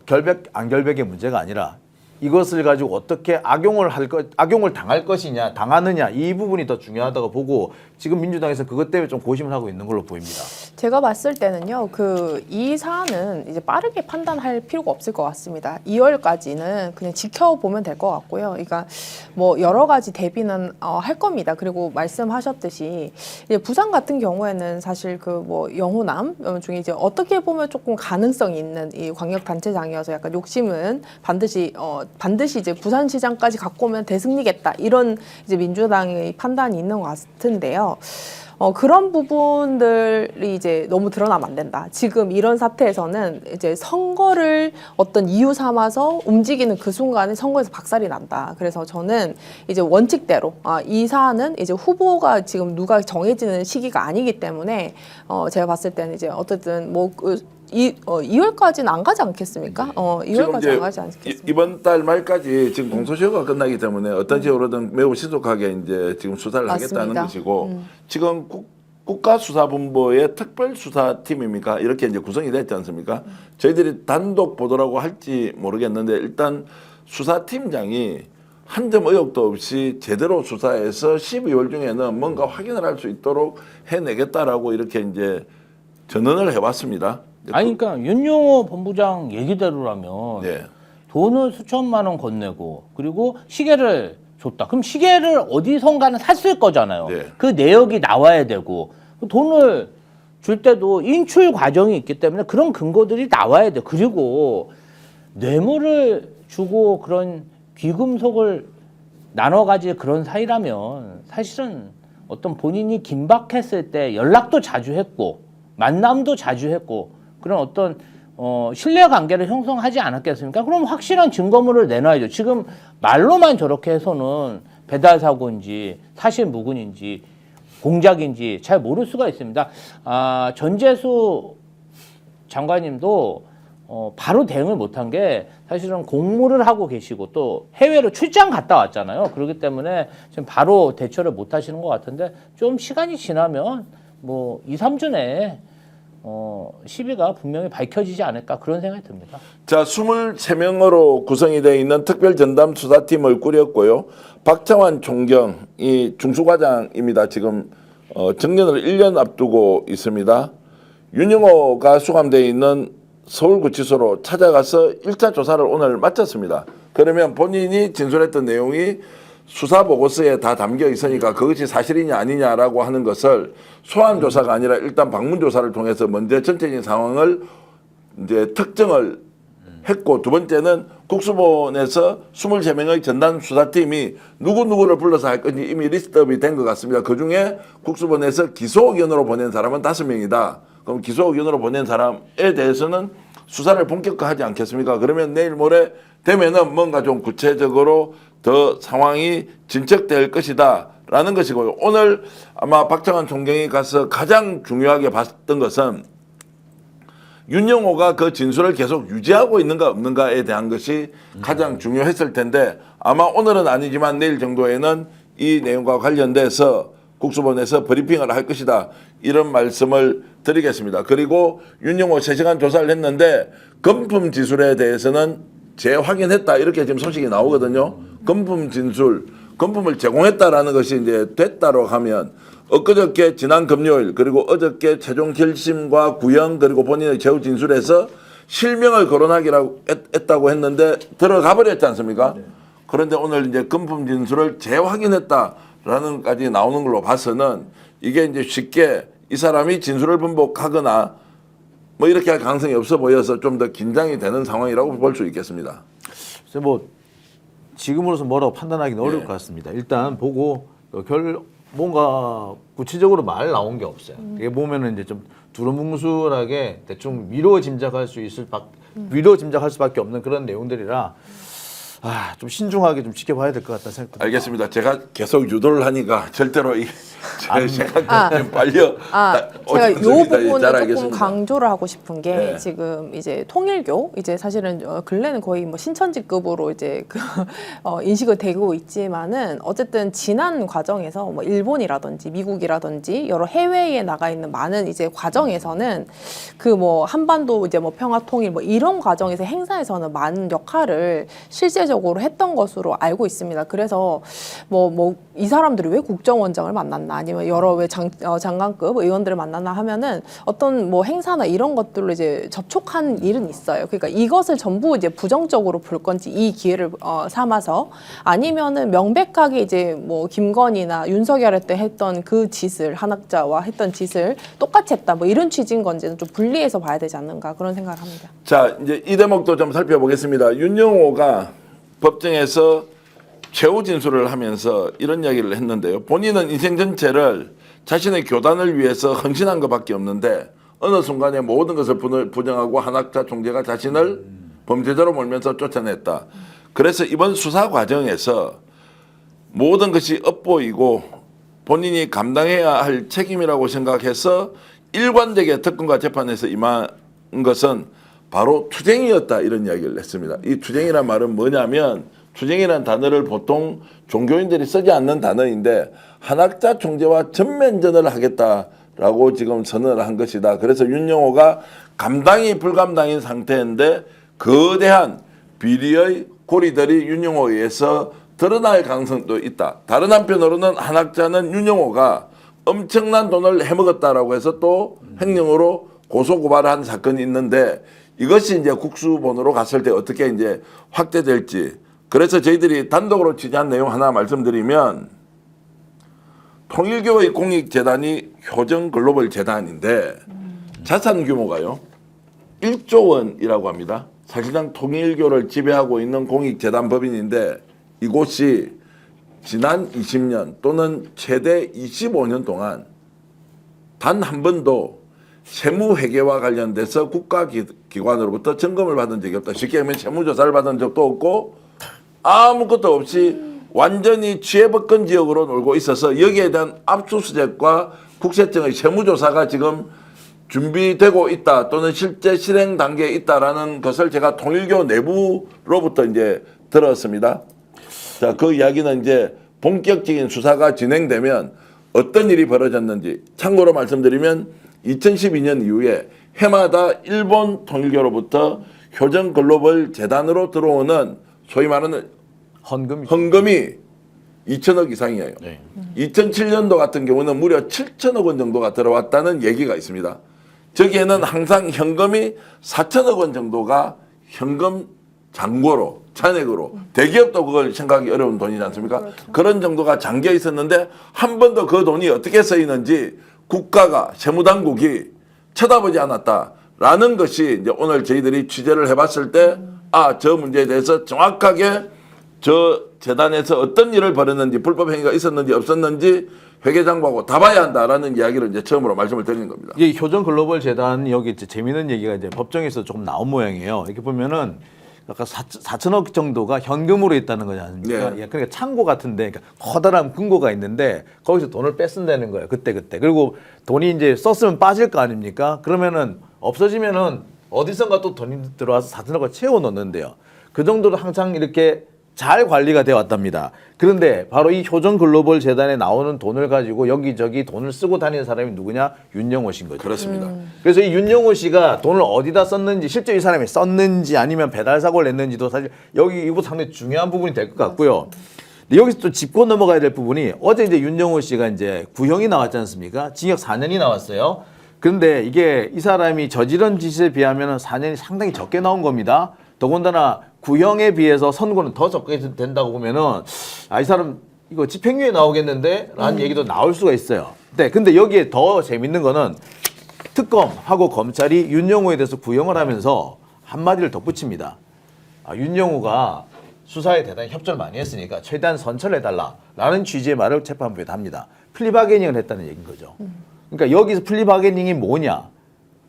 결백 안 결백의 문제가 아니라 이것을 가지고 어떻게 악용을 당할 것이냐, 당하느냐 이 부분이 더 중요하다고 보고 지금 민주당에서 그것 때문에 좀 고심을 하고 있는 걸로 보입니다. 제가 봤을 때는요, 이 사안은 이제 빠르게 판단할 필요가 없을 것 같습니다. 2월까지는 그냥 지켜보면 될 것 같고요. 그러니까 뭐 여러 가지 대비는 할 겁니다. 그리고 말씀하셨듯이 이제 부산 같은 경우에는 사실 그 뭐 영호남 중에 이제 어떻게 보면 조금 가능성이 있는 이 광역 단체장이어서 약간 욕심은 반드시 이제 부산시장까지 갖고 오면 대승리겠다 이런 이제 민주당의 판단이 있는 것 같은데요. 그런 부분들이 이제 너무 드러나면 안 된다. 지금 이런 사태에서는 이제 선거를 어떤 이유 삼아서 움직이는 그 순간에 선거에서 박살이 난다. 그래서 저는 이제 원칙대로 이 사안은 이제 후보가 지금 누가 정해지는 시기가 아니기 때문에 제가 봤을 때는 이제 어쨌든 뭐 2월까지는 안 가지 않겠습니까? 2월까지 안 가지 않겠습니까? 이번 달 말까지 지금 공소시효가 끝나기 때문에 어떤 식으로든 매우 신속하게 이제 지금 수사를 하겠다는 맞습니다. 것이고 지금 국가수사본부의 특별수사팀입니까? 이렇게 이제 구성이 됐지 않습니까? 저희들이 단독 보도라고 할지 모르겠는데 일단 수사팀장이 한 점 의혹도 없이 제대로 수사해서 12월 중에는 뭔가 확인을 할 수 있도록 해내겠다라고 이렇게 이제 전언을 해왔습니다. 아니 그러니까 윤용호 본부장 얘기대로라면 네. 돈을 수천만 원 건네고 그리고 시계를 줬다. 그럼 시계를 어디선가는 샀을 거잖아요. 네. 그 내역이 나와야 되고 돈을 줄 때도 인출 과정이 있기 때문에 그런 근거들이 나와야 돼. 그리고 뇌물을 주고 그런 귀금속을 나눠 가질 그런 사이라면 사실은 어떤 본인이 긴박했을 때 연락도 자주 했고 만남도 자주 했고 그런 어떤 신뢰 관계를 형성하지 않았겠습니까? 그럼 확실한 증거물을 내놔야죠. 지금 말로만 저렇게 해서는 배달 사고인지 사실 무근인지 공작인지 잘 모를 수가 있습니다. 전재수 장관님도 바로 대응을 못한 게 사실은 공무를 하고 계시고 또 해외로 출장 갔다 왔잖아요. 그렇기 때문에 지금 바로 대처를 못 하시는 것 같은데 좀 시간이 지나면 뭐 2, 3주 내에 시비가 분명히 밝혀지지 않을까 그런 생각이 듭니다. 자, 23명으로 구성이 되어 있는 특별전담 수사팀을 꾸렸고요. 박창환 총경이 중수과장입니다. 지금 정년을 1년 앞두고 있습니다. 윤영호가 수감되어 있는 서울구치소로 찾아가서 1차 조사를 오늘 마쳤습니다. 그러면 본인이 진술했던 내용이 수사보고서에 다 담겨 있으니까 그것이 사실이냐 아니냐라고 하는 것을 소환조사가 아니라 일단 방문조사를 통해서 먼저 전체적인 상황을 이제 특정을 했고 두 번째는 국수본에서 23명의 전담 수사팀이 누구누구를 불러서 할 건지 이미 리스트업이 된 것 같습니다. 그중에 국수본에서 기소 의견으로 보낸 사람은 5명이다. 그럼 기소 의견으로 보낸 사람에 대해서는 수사를 본격화하지 않겠습니까? 그러면 내일 모레 되면은 뭔가 좀 구체적으로 더 상황이 진척될 것이다 라는 것이고요. 오늘 아마 박정환 총경이 가서 가장 중요하게 봤던 것은 윤영호가 그 진술을 계속 유지하고 있는가 없는가에 대한 것이 가장 중요했을 텐데 아마 오늘은 아니지만 내일 정도에는 이 내용과 관련돼서 국수본에서 브리핑을 할 것이다. 이런 말씀을 드리겠습니다. 그리고 윤영호 실시간 조사를 했는데 금품 지술에 대해서는 재확인했다. 이렇게 지금 소식이 나오거든요. 금품 진술, 금품을 제공했다라는 것이 이제 됐다고 하면 엊그저께 지난 금요일 그리고 어저께 최종 결심과 구형 그리고 본인의 제후 진술에서 실명을 거론하기로 했다고 했는데 들어가 버렸지 않습니까? 그런데 오늘 이제 금품 진술을 재확인했다라는 까지 나오는 걸로 봐서는 이게 이제 쉽게 이 사람이 진술을 번복하거나 뭐 이렇게 할 가능성이 없어 보여서 좀 더 긴장이 되는 상황이라고 볼 수 있겠습니다. 그래서 뭐 지금으로서 뭐라고 판단하기는 어려울 예. 것 같습니다. 일단 보고 뭔가 구체적으로 말 나온 게 없어요. 이게 보면은 이제 좀 두루뭉술하게 대충 위로 짐작할 수밖에 없는 그런 내용들이라 좀 신중하게 좀 지켜봐야 될 것 같다는 생각이 듭니다. 알겠습니다. 제가 계속 유도를 하니까 절대로 제 생각이 좀 빨려 제가 이 부분을 조금 알겠습니다. 강조를 하고 싶은 게 네. 지금 이제 통일교 이제 사실은 근래는 거의 뭐 신천지급으로 이제 인식을 되고 있지만은 어쨌든 지난 과정에서 뭐 일본이라든지 미국이라든지 여러 해외에 나가 있는 많은 이제 과정에서는 그 뭐 한반도 이제 뭐 평화 통일 뭐 이런 과정에서 행사에서는 많은 역할을 실제적으로 했던 것으로 알고 있습니다. 그래서 뭐 이 사람들이 왜 국정원장을 만났나 아니면 여러 왜 장관급 의원들을 만났나 하면은 어떤 뭐 행사나 이런 것들로 이제 접촉한 일은 있어요. 그러니까 이것을 전부 이제 부정적으로 볼 건지 이 기회를 삼아서 아니면은 명백하게 이제 뭐 김건희나 윤석열 때 했던 그 짓을 한학자와 했던 짓을 똑같이 했다 뭐 이런 취지인 건지는 좀 분리해서 봐야 되지 않는가 그런 생각을 합니다. 자, 이제 이 대목도 좀 살펴보겠습니다. 윤영호가 법정에서 최후 진술을 하면서 이런 이야기를 했는데요. 본인은 인생 전체를 자신의 교단을 위해서 헌신한 것밖에 없는데 어느 순간에 모든 것을 부정하고 한학자 총재가 자신을 범죄자로 몰면서 쫓아냈다. 그래서 이번 수사 과정에서 모든 것이 엇보이고 본인이 감당해야 할 책임이라고 생각해서 일관되게 특검과 재판에서 임한 것은 바로 투쟁이었다 이런 이야기를 했습니다. 이 투쟁이란 말은 뭐냐면 투쟁이라는 단어를 보통 종교인들이 쓰지 않는 단어인데 한학자 총재와 전면전을 하겠다라고 지금 선언을 한 것이다. 그래서 윤영호가 감당이 불감당인 상태인데 거대한 비리의 고리들이 윤영호에 의해서 드러날 가능성도 있다. 다른 한편으로는 한학자는 윤영호가 엄청난 돈을 해먹었다라고 해서 또 횡령으로 고소고발한 사건이 있는데 이것이 이제 국수본으로 갔을 때 어떻게 이제 확대될지. 그래서 저희들이 단독으로 취재한 내용 하나 말씀드리면 통일교의 공익재단이 효정글로벌재단인데 자산 규모가요 1조 원이라고 합니다. 사실상 통일교를 지배하고 있는 공익재단 법인인데 이곳이 지난 20년 또는 최대 25년 동안 단 한 번도 세무회계와 관련돼서 국가기관으로부터 점검을 받은 적이 없다. 쉽게 하면 세무조사를 받은 적도 없고 아무것도 없이 완전히 취해법권 지역으로 놀고 있어서 여기에 대한 압수수색과 국세청의 세무조사가 지금 준비되고 있다 또는 실제 실행 단계에 있다라는 것을 제가 통일교 내부로부터 이제 들었습니다. 자, 그 이야기는 이제 본격적인 수사가 진행되면 어떤 일이 벌어졌는지 참고로 말씀드리면 2012년 이후에 해마다 일본 통일교로부터 효정글로벌 재단으로 들어오는 소위 말하는 헌금이 2천억 이상이에요. 네. 2007년도 같은 경우는 무려 7천억 원 정도가 들어왔다는 얘기가 있습니다. 저기에는 항상 현금이 4천억 원 정도가 현금 잔고로 잔액으로 대기업도 그걸 생각하기 어려운 돈이지 않습니까? 그런 정도가 잠겨 있었는데 한 번도 그 돈이 어떻게 쓰이는지 국가가 세무당국이 쳐다보지 않았다라는 것이 이제 오늘 저희들이 취재를 해봤을 때 저 문제에 대해서 정확하게 저 재단에서 어떤 일을 벌였는지 불법 행위가 있었는지 없었는지 회계장부하고 다 봐야 한다라는 이야기를 이제 처음으로 말씀을 드리는 겁니다. 이 효정 글로벌 재단 여기 이제 재미있는 얘기가 이제 법정에서 조금 나온 모양이에요. 이렇게 보면은 아까 4천억 정도가 현금으로 있다는 거지 않습니까? 네. 그러니까 창고 같은데 그러니까 커다란 금고가 있는데 거기서 돈을 뺏은다는 거예요. 그때. 그리고 돈이 이제 썼으면 빠질 거 아닙니까? 그러면은 없어지면은 어디선가 또 돈이 들어와서 4천억을 채워 넣는데요. 그 정도로 항상 이렇게 잘 관리가 되어 왔답니다. 그런데 바로 이 효정 글로벌 재단에 나오는 돈을 가지고 여기저기 돈을 쓰고 다니는 사람이 누구냐? 윤영호 씨인 거죠. 그렇습니다. 그래서 이 윤영호 씨가 돈을 어디다 썼는지, 실제 이 사람이 썼는지 아니면 배달 사고를 냈는지도 사실 여기 이거 상당히 중요한 부분이 될 것 같고요. 근데 여기서 또 짚고 넘어가야 될 부분이 어제 이제 윤영호 씨가 이제 구형이 나왔지 않습니까? 징역 4년이 나왔어요. 그런데 이게 이 사람이 저지른 짓에 비하면 4년이 상당히 적게 나온 겁니다. 더군다나 구형에 비해서 선고는 더 적게 된다고 보면은 이 사람 이거 집행유예 나오겠는데? 라는 얘기도 나올 수가 있어요. 네, 근데 여기에 더 재밌는 거는 특검하고 검찰이 윤영호에 대해서 구형을 하면서 한마디를 덧붙입니다. 윤영호가 수사에 대단히 협조를 많이 했으니까 최대한 선처를 해달라라는 취지의 말을 재판부에 합니다. 플리바게닝을 했다는 얘기인 거죠. 그러니까 여기서 플리바게닝이 뭐냐?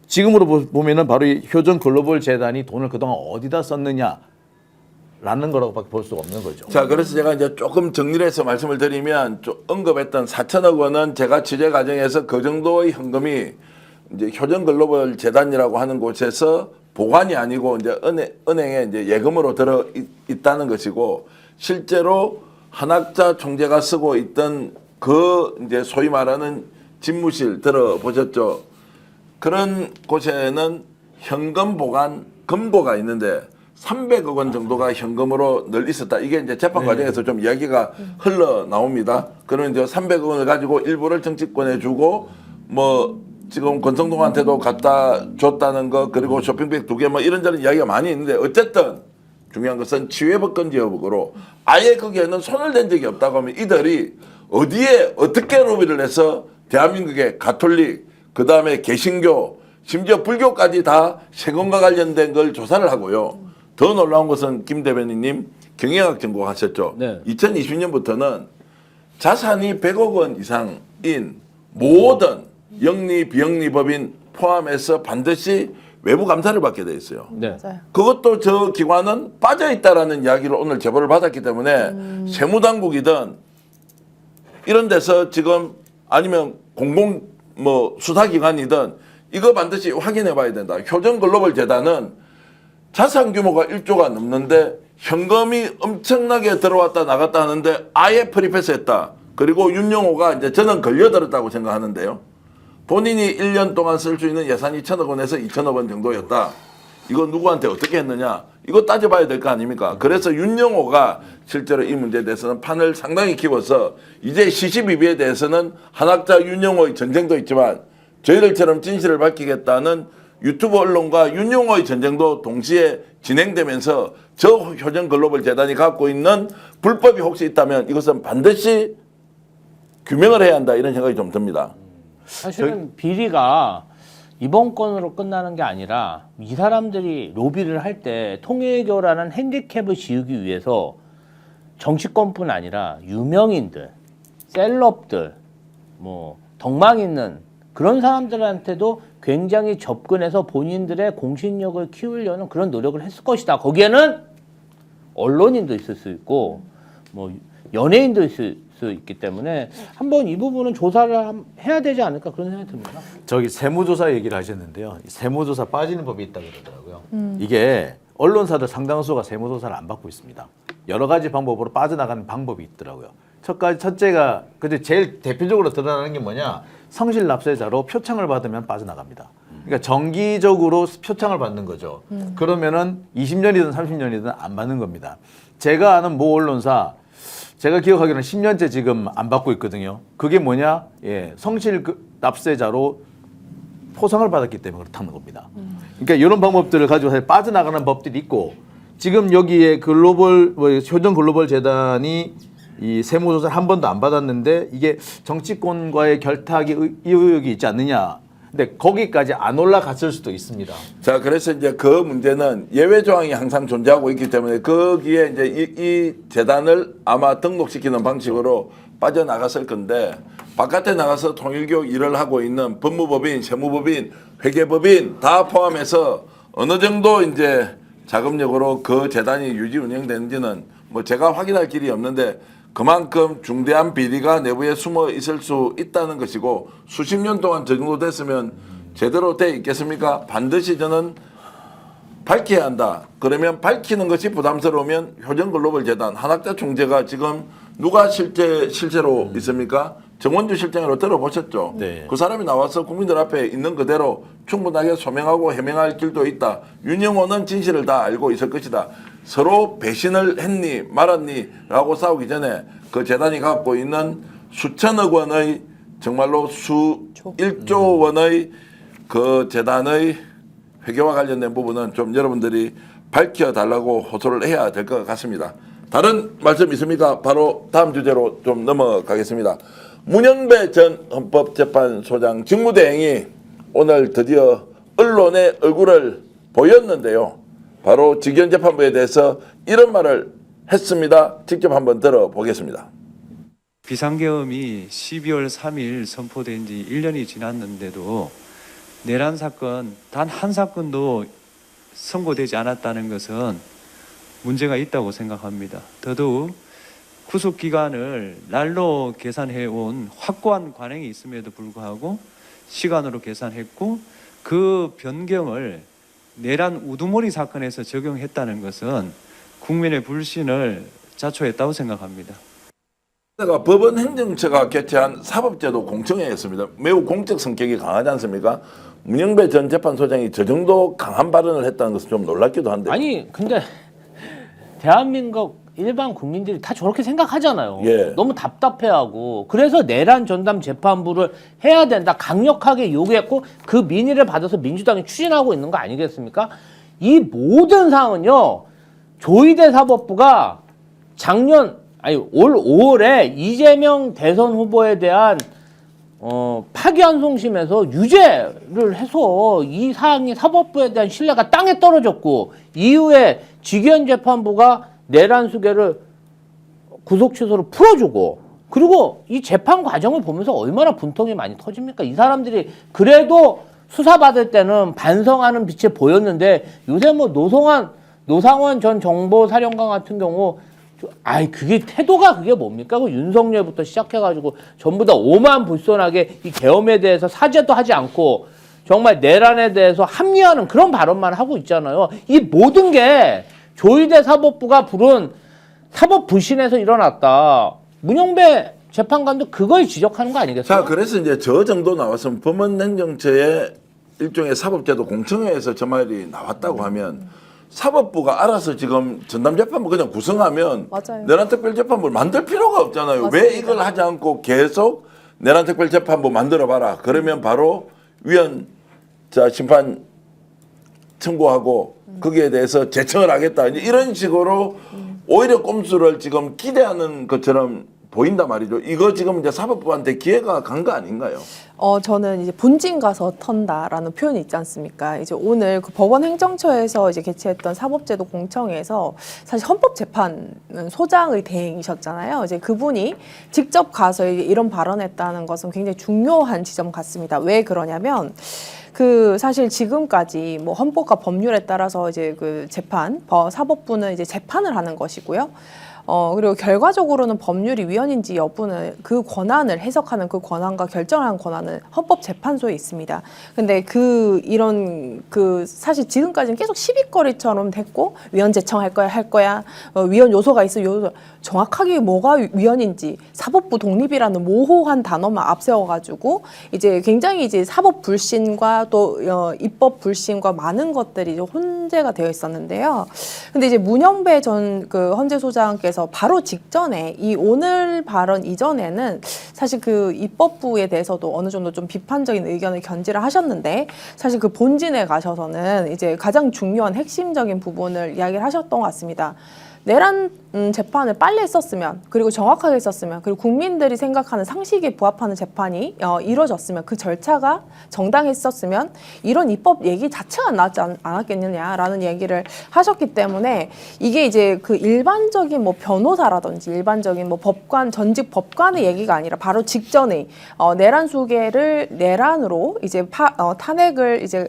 지금으로 보면은 바로 이 효정 글로벌 재단이 돈을 그동안 어디다 썼느냐라는 거라고밖에 볼 수가 없는 거죠. 자, 그래서 제가 이제 조금 정리를 해서 말씀을 드리면 언급했던 4천억 원은 제가 취재 과정에서 그 정도의 현금이 이제 효정 글로벌 재단이라고 하는 곳에서 보관이 아니고 이제 은행에 이제 예금으로 들어 있다는 것이고, 실제로 한학자 총재가 쓰고 있던 그 이제 소위 말하는 집무실 들어보셨죠? 그런 곳에는 현금 보관 금고가 있는데 300억 원 정도가 현금으로 늘 있었다. 이게 이제 재판 과정에서 좀 이야기가 흘러나옵니다. 그러면 이제 300억 원을 가지고 일부를 정치권에 주고 뭐 지금 권성동한테도 갖다 줬다는 거, 그리고 쇼핑백 2개 뭐 이런저런 이야기가 많이 있는데, 어쨌든 중요한 것은 치외법건지 여부로 아예 거기에는 손을 댄 적이 없다고 하면 이들이 어디에 어떻게 로비를 해서 대한민국의 가톨릭, 그 다음에 개신교, 심지어 불교까지 다 세금과 관련된 걸 조사를 하고요. 더 놀라운 것은 김 대변인님 경영학 전공하셨죠. 네. 2020년부터는 자산이 100억 원 이상인 모든 영리 비영리법인 포함해서 반드시 외부 감사를 받게 돼 있어요. 네. 맞아요. 그것도 저 기관은 빠져 있다라는 이야기를 오늘 제보를 받았기 때문에 세무당국이든 이런 데서 지금 아니면 공공 뭐 수사기관이든 이거 반드시 확인해 봐야 된다. 효정 글로벌 재단은 자산 규모가 1조가 넘는데 현금이 엄청나게 들어왔다 나갔다 하는데 아예 프리패스했다. 그리고 윤영호가 이제 저는 걸려들었다고 생각하는데요. 본인이 1년 동안 쓸 수 있는 예산이 1,000억 원에서 2,000억 원 정도였다. 이거 누구한테 어떻게 했느냐? 이거 따져봐야 될 거 아닙니까? 그래서 윤영호가 실제로 이 문제에 대해서는 판을 상당히 키워서 이제 시시비비에 대해서는 한학자 윤영호의 전쟁도 있지만 저희들처럼 진실을 밝히겠다는 유튜브 언론과 윤영호의 전쟁도 동시에 진행되면서 저 효정 글로벌 재단이 갖고 있는 불법이 혹시 있다면 이것은 반드시 규명을 해야 한다, 이런 생각이 좀 듭니다. 사실은 비리가 이번 건으로 끝나는 게 아니라 이 사람들이 로비를 할 때 통일교라는 핸디캡을 지우기 위해서 정치권뿐 아니라 유명인들, 셀럽들, 뭐 덕망 있는 그런 사람들한테도 굉장히 접근해서 본인들의 공신력을 키우려는 그런 노력을 했을 것이다. 거기에는 언론인도 있을 수 있고 뭐 연예인도 있을 수 있기 때문에 한번 이 부분은 조사를 해야 되지 않을까 그런 생각이 듭니다. 저기 세무조사 얘기를 하셨는데요. 세무조사 빠지는 법이 있다고 그러더라고요. 이게 언론사들 상당수가 세무조사를 안 받고 있습니다. 여러 가지 방법으로 빠져나가는 방법이 있더라고요. 첫째가 근데 제일 대표적으로 드러나는 게 뭐냐? 성실 납세자로 표창을 받으면 빠져나갑니다. 그러니까 정기적으로 표창을 받는 거죠. 그러면은 20년이든 30년이든 안 받는 겁니다. 제가 아는 모 언론사 제가 기억하기로는 10년째 지금 안 받고 있거든요. 그게 뭐냐? 예, 성실 납세자로 포상을 받았기 때문에 그렇다는 겁니다. 그러니까 이런 방법들을 가지고 사실 빠져나가는 법들이 있고, 지금 여기에 효정 글로벌 재단이 이 세무조사를 한 번도 안 받았는데 이게 정치권과의 결탁이 의혹이 있지 않느냐. 근데 거기까지 안 올라갔을 수도 있습니다. 자, 그래서 이제 그 문제는 예외 조항이 항상 존재하고 있기 때문에 거기에 이제 이 재단을 아마 등록시키는 방식으로 빠져나갔을 건데, 바깥에 나가서 통일교 일을 하고 있는 법무법인, 세무법인, 회계법인 다 포함해서 어느 정도 이제 자금력으로 그 재단이 유지 운영되는지는 뭐 제가 확인할 길이 없는데, 그만큼 중대한 비리가 내부에 숨어 있을 수 있다는 것이고, 수십 년 동안 저 정도 됐으면 제대로 돼 있겠습니까? 반드시 저는 밝혀야 한다. 그러면 밝히는 것이 부담스러우면 효정글로벌재단 한학자 총재가 지금 누가 실제로 있습니까? 정원주 실장으로 들어보셨죠? 네. 그 사람이 나와서 국민들 앞에 있는 그대로 충분하게 소명하고 해명할 길도 있다. 윤영호는 진실을 다 알고 있을 것이다. 서로 배신을 했니 말았니 라고 싸우기 전에 그 재단이 갖고 있는 수천억 원의 정말로 수 1조 원의 그 재단의 회계와 관련된 부분은 좀 여러분들이 밝혀달라고 호소를 해야 될 것 같습니다. 다른 말씀 있습니까? 바로 다음 주제로 좀 넘어가겠습니다. 문영배 전 헌법재판소장 직무대행이 오늘 드디어 언론에 얼굴을 보였는데요. 바로 직위원재판부에 대해서 이런 말을 했습니다. 직접 한번 들어보겠습니다. 비상계엄이 12월 3일 선포된 지 1년이 지났는데도 내란 사건 단 한 사건도 선고되지 않았다는 것은 문제가 있다고 생각합니다. 더더욱 구속 기간을 날로 계산해 온 확고한 관행이 있음에도 불구하고 시간으로 계산했고 그 변경을 내란 우두머리 사건에서 적용했다는 것은 국민의 불신을 자초했다고 생각합니다. 제가 법원 행정처가 개최한 사법제도 공청회였습니다. 매우 공적 성격이 강하지 않습니까? 문영배 전 재판소장이 저 정도 강한 발언을 했다는 것은 좀 놀랍기도 한데. 아니 근데 대한민국 일반 국민들이 다 저렇게 생각하잖아요. 예. 너무 답답해하고 그래서 내란 전담 재판부를 해야 된다 강력하게 요구했고 그 민의를 받아서 민주당이 추진하고 있는 거 아니겠습니까? 이 모든 사항은요 조희대 사법부가 올 5월에 이재명 대선 후보에 대한 파기환송심에서 유죄를 해서 이 사항이 사법부에 대한 신뢰가 땅에 떨어졌고 이후에 직위원재판부가 내란 수계를 구속 취소로 풀어주고 그리고 이 재판 과정을 보면서 얼마나 분통이 많이 터집니까? 이 사람들이 그래도 수사받을 때는 반성하는 빛이 보였는데 요새 뭐 노상원 전 정보사령관 같은 경우 그게 태도가 그게 뭡니까? 그 윤석열부터 시작해가지고 전부 다 오만불손하게 이 계엄에 대해서 사죄도 하지 않고 정말 내란에 대해서 합리화하는 그런 발언만 하고 있잖아요. 이 모든 게 조희대 사법부가 부른 사법 불신에서 일어났다. 문영배 재판관도 그걸 지적하는 거 아니겠어요? 자, 그래서 이제 저 정도 나왔으면 법원행정처의 일종의 사법제도 공청회에서 저 말이 나왔다고 하면 사법부가 알아서 지금 전담재판부 그냥 구성하면 맞아요. 내란특별재판부를 만들 필요가 없잖아요. 맞습니다. 왜 이걸 하지 않고 계속 내란특별재판부 만들어봐라. 그러면 바로 위헌자 심판 청구하고 거기에 대해서 제청을 하겠다. 이런 식으로 오히려 꼼수를 지금 기대하는 것처럼 보인단 말이죠. 이거 지금 이제 사법부한테 기회가 간 거 아닌가요? 저는 이제 본진 가서 턴다라는 표현이 있지 않습니까? 이제 오늘 그 법원 행정처에서 이제 개최했던 사법제도 공청회에서 사실 헌법재판 소장의 대행이셨잖아요. 이제 그분이 직접 가서 이런 발언했다는 것은 굉장히 중요한 지점 같습니다. 왜 그러냐면 사실 지금까지 뭐 헌법과 법률에 따라서 이제 그 사법부는 이제 재판을 하는 것이고요. 그리고 결과적으로는 법률이 위헌인지 여부는 그 권한을 해석하는 그 권한과 결정하는 권한은 헌법재판소에 있습니다. 근데 사실 지금까지는 계속 시비거리처럼 됐고 위헌 제청할 거야. 위헌 요소가 있어. 정확하게 뭐가 위헌인지 사법부 독립이라는 모호한 단어만 앞세워가지고 이제 굉장히 이제 사법 불신과 또 입법 불신과 많은 것들이 이제 혼재가 되어 있었는데요. 근데 이제 문영배 전 그 헌재 소장께서 바로 직전에 이 오늘 발언 이전에는 사실 그 입법부에 대해서도 어느 정도 좀 비판적인 의견을 견지를 하셨는데 사실 그 본진에 가셔서는 이제 가장 중요한 핵심적인 부분을 이야기를 하셨던 것 같습니다. 내란 재판을 빨리 했었으면 그리고 정확하게 했었으면 그리고 국민들이 생각하는 상식에 부합하는 재판이 이루어졌으면 그 절차가 정당했었으면 이런 입법 얘기 자체가 나지 않았겠느냐라는 얘기를 하셨기 때문에 이게 이제 그 일반적인 뭐 변호사라든지 일반적인 뭐 전직 법관의 얘기가 아니라 바로 직전에 내란 수계를 내란으로 이제 탄핵을 이제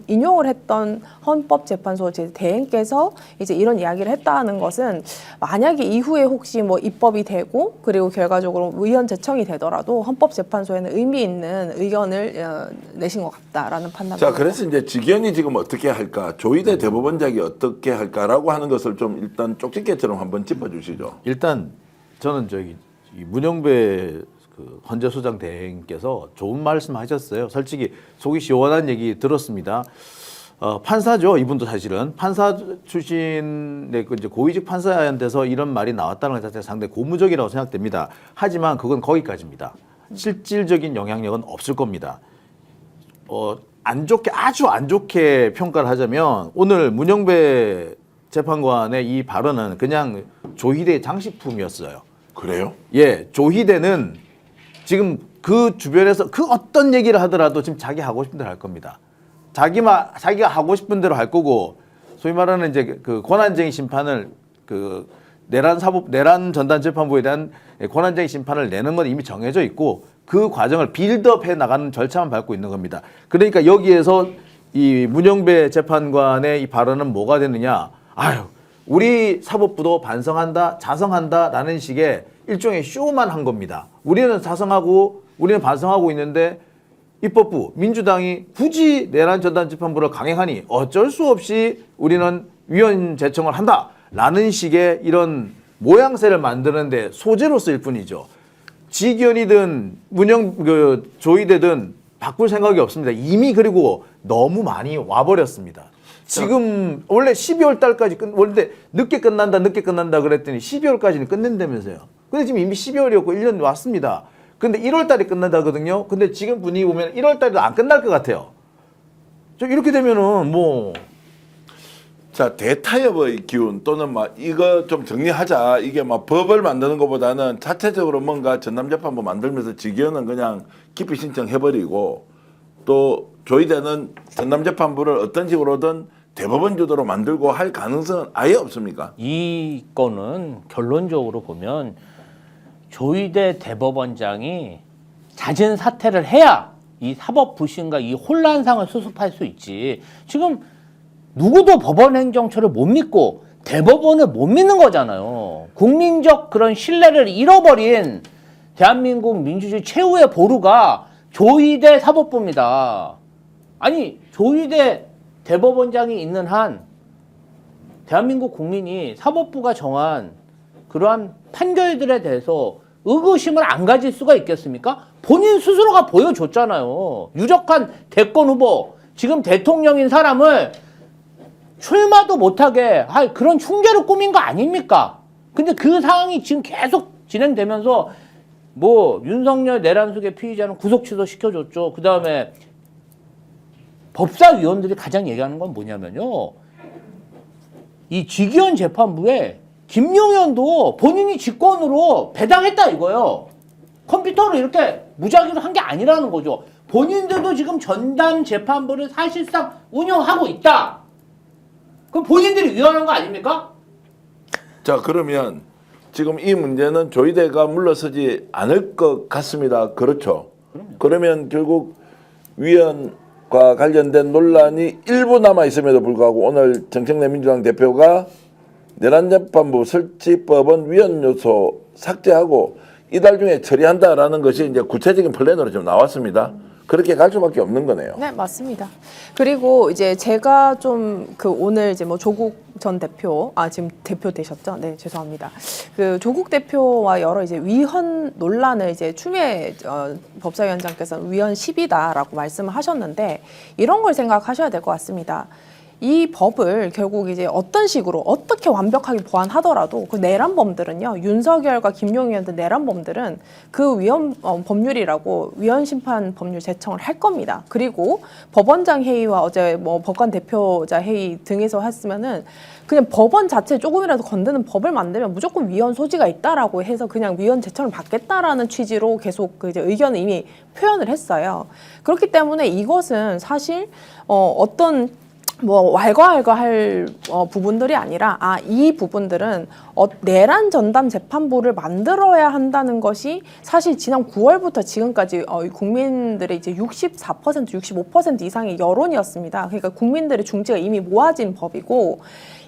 인용을 했던 헌법재판소 대행께서 이제 이런 이야기를 했다는 것은 만약에 이후에 혹시 뭐 입법이 되고 그리고 결과적으로 의원 제청이 되더라도 헌법재판소에는 의미 있는 의견을 내신 것 같다라는 판단입니다. 자, 그래서 이제 직위원이 지금 어떻게 할까, 조희대 대법원장이 어떻게 할까라고 하는 것을 좀 일단 쪽집게처럼 한번 짚어주시죠. 일단 저는 저기 이 문영배 그 헌재소장 대행께서 좋은 말씀하셨어요. 솔직히 속이 시원한 얘기 들었습니다. 판사죠. 이분도 사실은 판사 출신의 그 이제 고위직 판사한테서 이런 말이 나왔다는 것 자체가 상당히 고무적이라고 생각됩니다. 하지만 그건 거기까지입니다. 실질적인 영향력은 없을 겁니다. 안 좋게 아주 안 좋게 평가를 하자면 오늘 문영배 재판관의 이 발언은 그냥 조희대의 장식품이었어요. 그래요? 예, 조희대는 지금 그 주변에서 그 어떤 얘기를 하더라도 지금 자기 하고 싶은 대로 할 겁니다. 자기가 하고 싶은 대로 할 거고, 소위 말하는 이제 그 권한쟁의 심판을 그 내란 전단 재판부에 대한 권한쟁의 심판을 내는 건 이미 정해져 있고 그 과정을 빌드업해 나가는 절차만 밟고 있는 겁니다. 그러니까 여기에서 이 문영배 재판관의 이 발언은 뭐가 되느냐? 아유, 우리 사법부도 반성한다, 자성한다라는 식의 일종의 쇼만 한 겁니다. 우리는 자성하고 우리는 반성하고 있는데 입법부, 민주당이 굳이 내란 전단 재판부를 강행하니 어쩔 수 없이 우리는 위원 제청을 한다라는 식의 이런 모양새를 만드는데 소재로 쓰일 뿐이죠. 직위원이든 조희대든 바꿀 생각이 없습니다. 이미 그리고 너무 많이 와버렸습니다. 지금 원래 12월 달까지 원래 늦게 끝난다 그랬더니 12월까지는 끝낸다면서요. 근데 지금 이미 12월이었고 1년 왔습니다. 근데 1월 달에 끝난다거든요. 근데 지금 분위기 보면 1월 달에도 안 끝날 것 같아요. 이렇게 되면은 뭐 자, 대타협의 기운 또는 막 이거 좀 정리하자. 이게 막 법을 만드는 것보다는 자체적으로 뭔가 전남재판부 만들면서 직위원은 그냥 기피 신청해버리고 또 조희대는 전남재판부를 어떤 식으로든 대법원 주도로 만들고 할 가능성은 아예 없습니까? 이 건은 결론적으로 보면 조희대 대법원장이 잦은 사퇴를 해야 이 사법 부신과 이 혼란상을 수습할 수 있지. 지금 누구도 법원 행정처를 못 믿고 대법원을 못 믿는 거잖아요. 국민적 그런 신뢰를 잃어버린 대한민국 민주주의 최후의 보루가 조희대 사법부입니다. 아니, 조희대 대법원장이 있는 한 대한민국 국민이 사법부가 정한 그러한 판결들에 대해서 의구심을 안 가질 수가 있겠습니까? 본인 스스로가 보여줬잖아요. 유력한 대권 후보, 지금 대통령인 사람을 출마도 못하게 할 그런 흉계를 꾸민 거 아닙니까? 근데 그 상황이 지금 계속 진행되면서 뭐 윤석열 내란숙의 피의자는 구속 취소 시켜줬죠. 그 다음에 법사위원들이 가장 얘기하는 건 뭐냐면요. 이 직위원 재판부에 김용현도 본인이 직권으로 배당했다 이거예요. 컴퓨터로 이렇게 무작위로 한 게 아니라는 거죠. 본인들도 지금 전담 재판부를 사실상 운영하고 있다. 그럼 본인들이 위헌한 거 아닙니까? 자, 그러면 지금 이 문제는 조희대가 물러서지 않을 것 같습니다. 그렇죠? 그러면 결국 위헌과 관련된 논란이 일부 남아있음에도 불구하고 오늘 정청래 민주당 대표가 내란재판부 설치법은 위헌 요소 삭제하고 이달 중에 처리한다라는 것이 이제 구체적인 플랜으로 좀 나왔습니다. 그렇게 갈 수밖에 없는 거네요. 네, 맞습니다. 그리고 이제 제가 좀 그 오늘 이제 뭐 조국 전 대표, 지금 대표 되셨죠? 네, 죄송합니다. 그 조국 대표와 여러 이제 위헌 논란을 이제 추미애 법사위원장께서 위헌 10이다라고 말씀을 하셨는데 이런 걸 생각하셔야 될 것 같습니다. 이 법을 결국 이제 어떤 식으로 어떻게 완벽하게 보완하더라도 그 내란범들은요, 윤석열과 김용현 등 내란범들은 그 위헌 법률이라고 위헌 심판 법률 제청을 할 겁니다. 그리고 법원장 회의와 어제 뭐 법관 대표자 회의 등에서 했으면은 그냥 법원 자체 조금이라도 건드는 법을 만들면 무조건 위헌 소지가 있다라고 해서 그냥 위헌 제청을 받겠다라는 취지로 계속 그 이제 의견을 이미 표현을 했어요. 그렇기 때문에 이것은 사실 어떤 뭐 왈가왈가할 부분들이 아니라 이 부분들은 내란 전담 재판부를 만들어야 한다는 것이 사실 지난 9월부터 지금까지 국민들의 이제 64%, 65% 이상의 여론이었습니다. 그러니까 국민들의 중지가 이미 모아진 법이고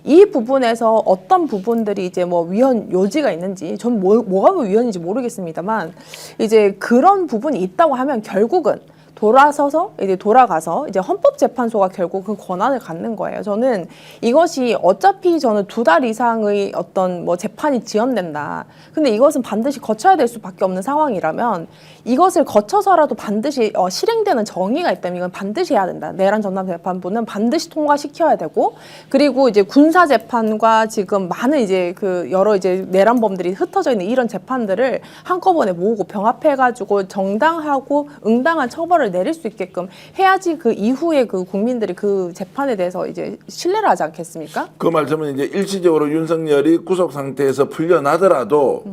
이 부분에서 어떤 부분들이 이제 뭐 위헌 요지가 있는지 전 뭐가 위헌인지 모르겠습니다만 이제 그런 부분이 있다고 하면 결국은 돌아가서 이제 헌법재판소가 결국 그 권한을 갖는 거예요. 저는 이것이 어차피 저는 2달 이상의 어떤 뭐 재판이 지연된다. 근데 이것은 반드시 거쳐야 될 수밖에 없는 상황이라면 이것을 거쳐서라도 반드시 실행되는 정의가 있다면 이건 반드시 해야 된다. 내란 전담 재판부는 반드시 통과시켜야 되고 그리고 이제 군사 재판과 지금 많은 이제 그 여러 이제 내란범들이 흩어져 있는 이런 재판들을 한꺼번에 모으고 병합해가지고 정당하고 응당한 처벌을 내릴 수 있게끔 해야지 그 이후에 그 국민들이 그 재판에 대해서 이제 신뢰를 하지 않겠습니까? 그 말씀은 이제 일시적으로 윤석열이 구속 상태에서 풀려나더라도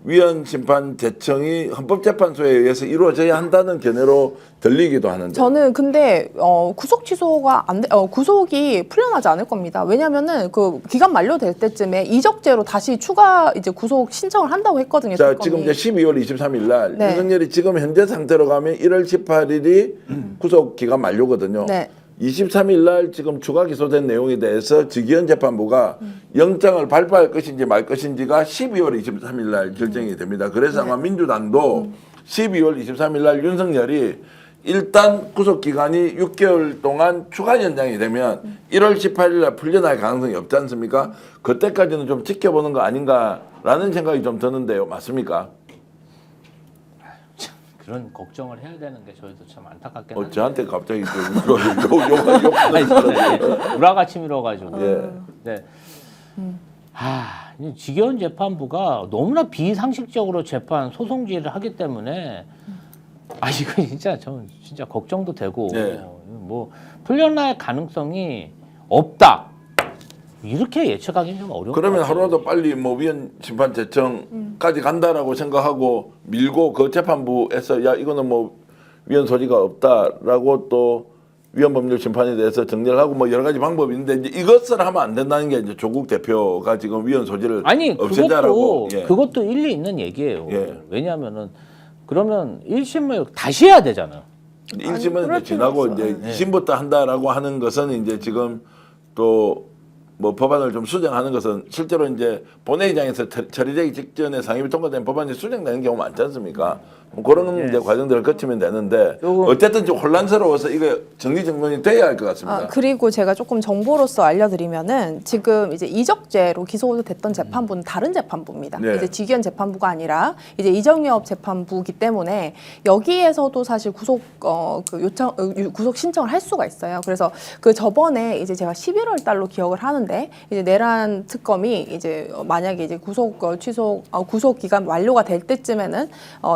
위헌 심판 제청이 헌법재판소에 의해서 이루어져야 한다는 견해로 들리기도 하는데 저는 근데 구속 취소가 구속이 풀려나지 않을 겁니다. 왜냐면은 그 기간 만료될 때쯤에 이적죄로 다시 추가 이제 구속 신청을 한다고 했거든요. 자, 특검이. 지금 이제 12월 23일 날 네. 윤석열이 지금 현재 상태로 가면 1월 18일이 구속 기간 만료거든요. 네. 23일 날 지금 추가 기소된 내용에 대해서 직위원 재판부가 영장을 발부할 것인지 말 것인지가 12월 23일 날 결정이 됩니다. 그래서 아마 민주당도 12월 23일 날 윤석열이 일단 구속 기간이 6개월 동안 추가 연장이 되면 1월 18일 날 풀려날 가능성이 없지 않습니까? 그때까지는 좀 지켜보는 거 아닌가라는 생각이 좀 드는데요. 맞습니까? 그런 걱정을 해야 되는 게 저희도 참 안타깝긴 한데. 저한테 갑자기 욕하는 사람이 우라가 치밀어가지고. 예. 네. 이 직위원 재판부가 너무나 비상식적으로 재판 소송지를 하기 때문에 이거 진짜 저 진짜 걱정도 되고 네. 뭐 풀려날 가능성이 없다. 이렇게 예측하기는 좀 어려운 그러면 것 같아요. 하루라도 빨리 뭐 위헌 심판 제청까지 간다라고 생각하고 밀고 그 재판부에서 야 이거는 뭐 위헌 소지가 없다라고 또 위헌 법률 심판에 대해서 정리를 하고 뭐 여러 가지 방법이 있는데 이제 이것을 하면 안 된다는 게 이제 조국 대표가 지금 위헌 소지를 없애자라고 그것도 일리 있는 얘기예요. 예. 왜냐하면은 그러면 1심을 다시 해야 되잖아요. 1심은 그럴 이제 지나고 필요 이제 2심부터 한다라고 하는 것은 이제 지금 또 뭐 법안을 좀 수정하는 것은 실제로 이제 본회의장에서 처리되기 직전에 상임위 통과된 법안이 수정되는 경우 많지 않습니까? 뭐 그런 이제 과정들을 거치면 되는데 어쨌든 좀 혼란스러워서 이거 정리정돈이 돼야 할 것 같습니다. 그리고 제가 조금 정보로서 알려드리면은 지금 이제 이적죄로 기소됐던 재판부는 다른 재판부입니다. 네. 이제 직위원 재판부가 아니라 이제 이정엽 재판부기 때문에 여기에서도 사실 구속 구속 신청을 할 수가 있어요. 그래서 그 저번에 이제 제가 11월 달로 기억을 하는데 이제 내란 특검이 이제 만약에 이제 구속 기간 만료가 될 때쯤에는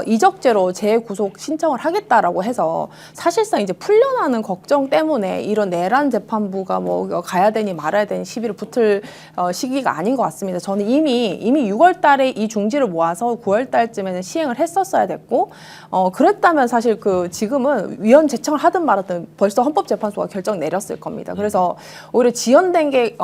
이적죄로 재구속 신청을 하겠다라고 해서 사실상 이제 풀려나는 걱정 때문에 이런 내란 재판부가 뭐 가야 되니 말아야 되니 시비를 붙을 시기가 아닌 것 같습니다. 저는 이미 6월 달에 이 중지를 모아서 9월 달쯤에는 시행을 했었어야 됐고 그랬다면 사실 그 지금은 위헌 제청을 하든 말았든 벌써 헌법재판소가 결정 내렸을 겁니다. 그래서 오히려 지연된 게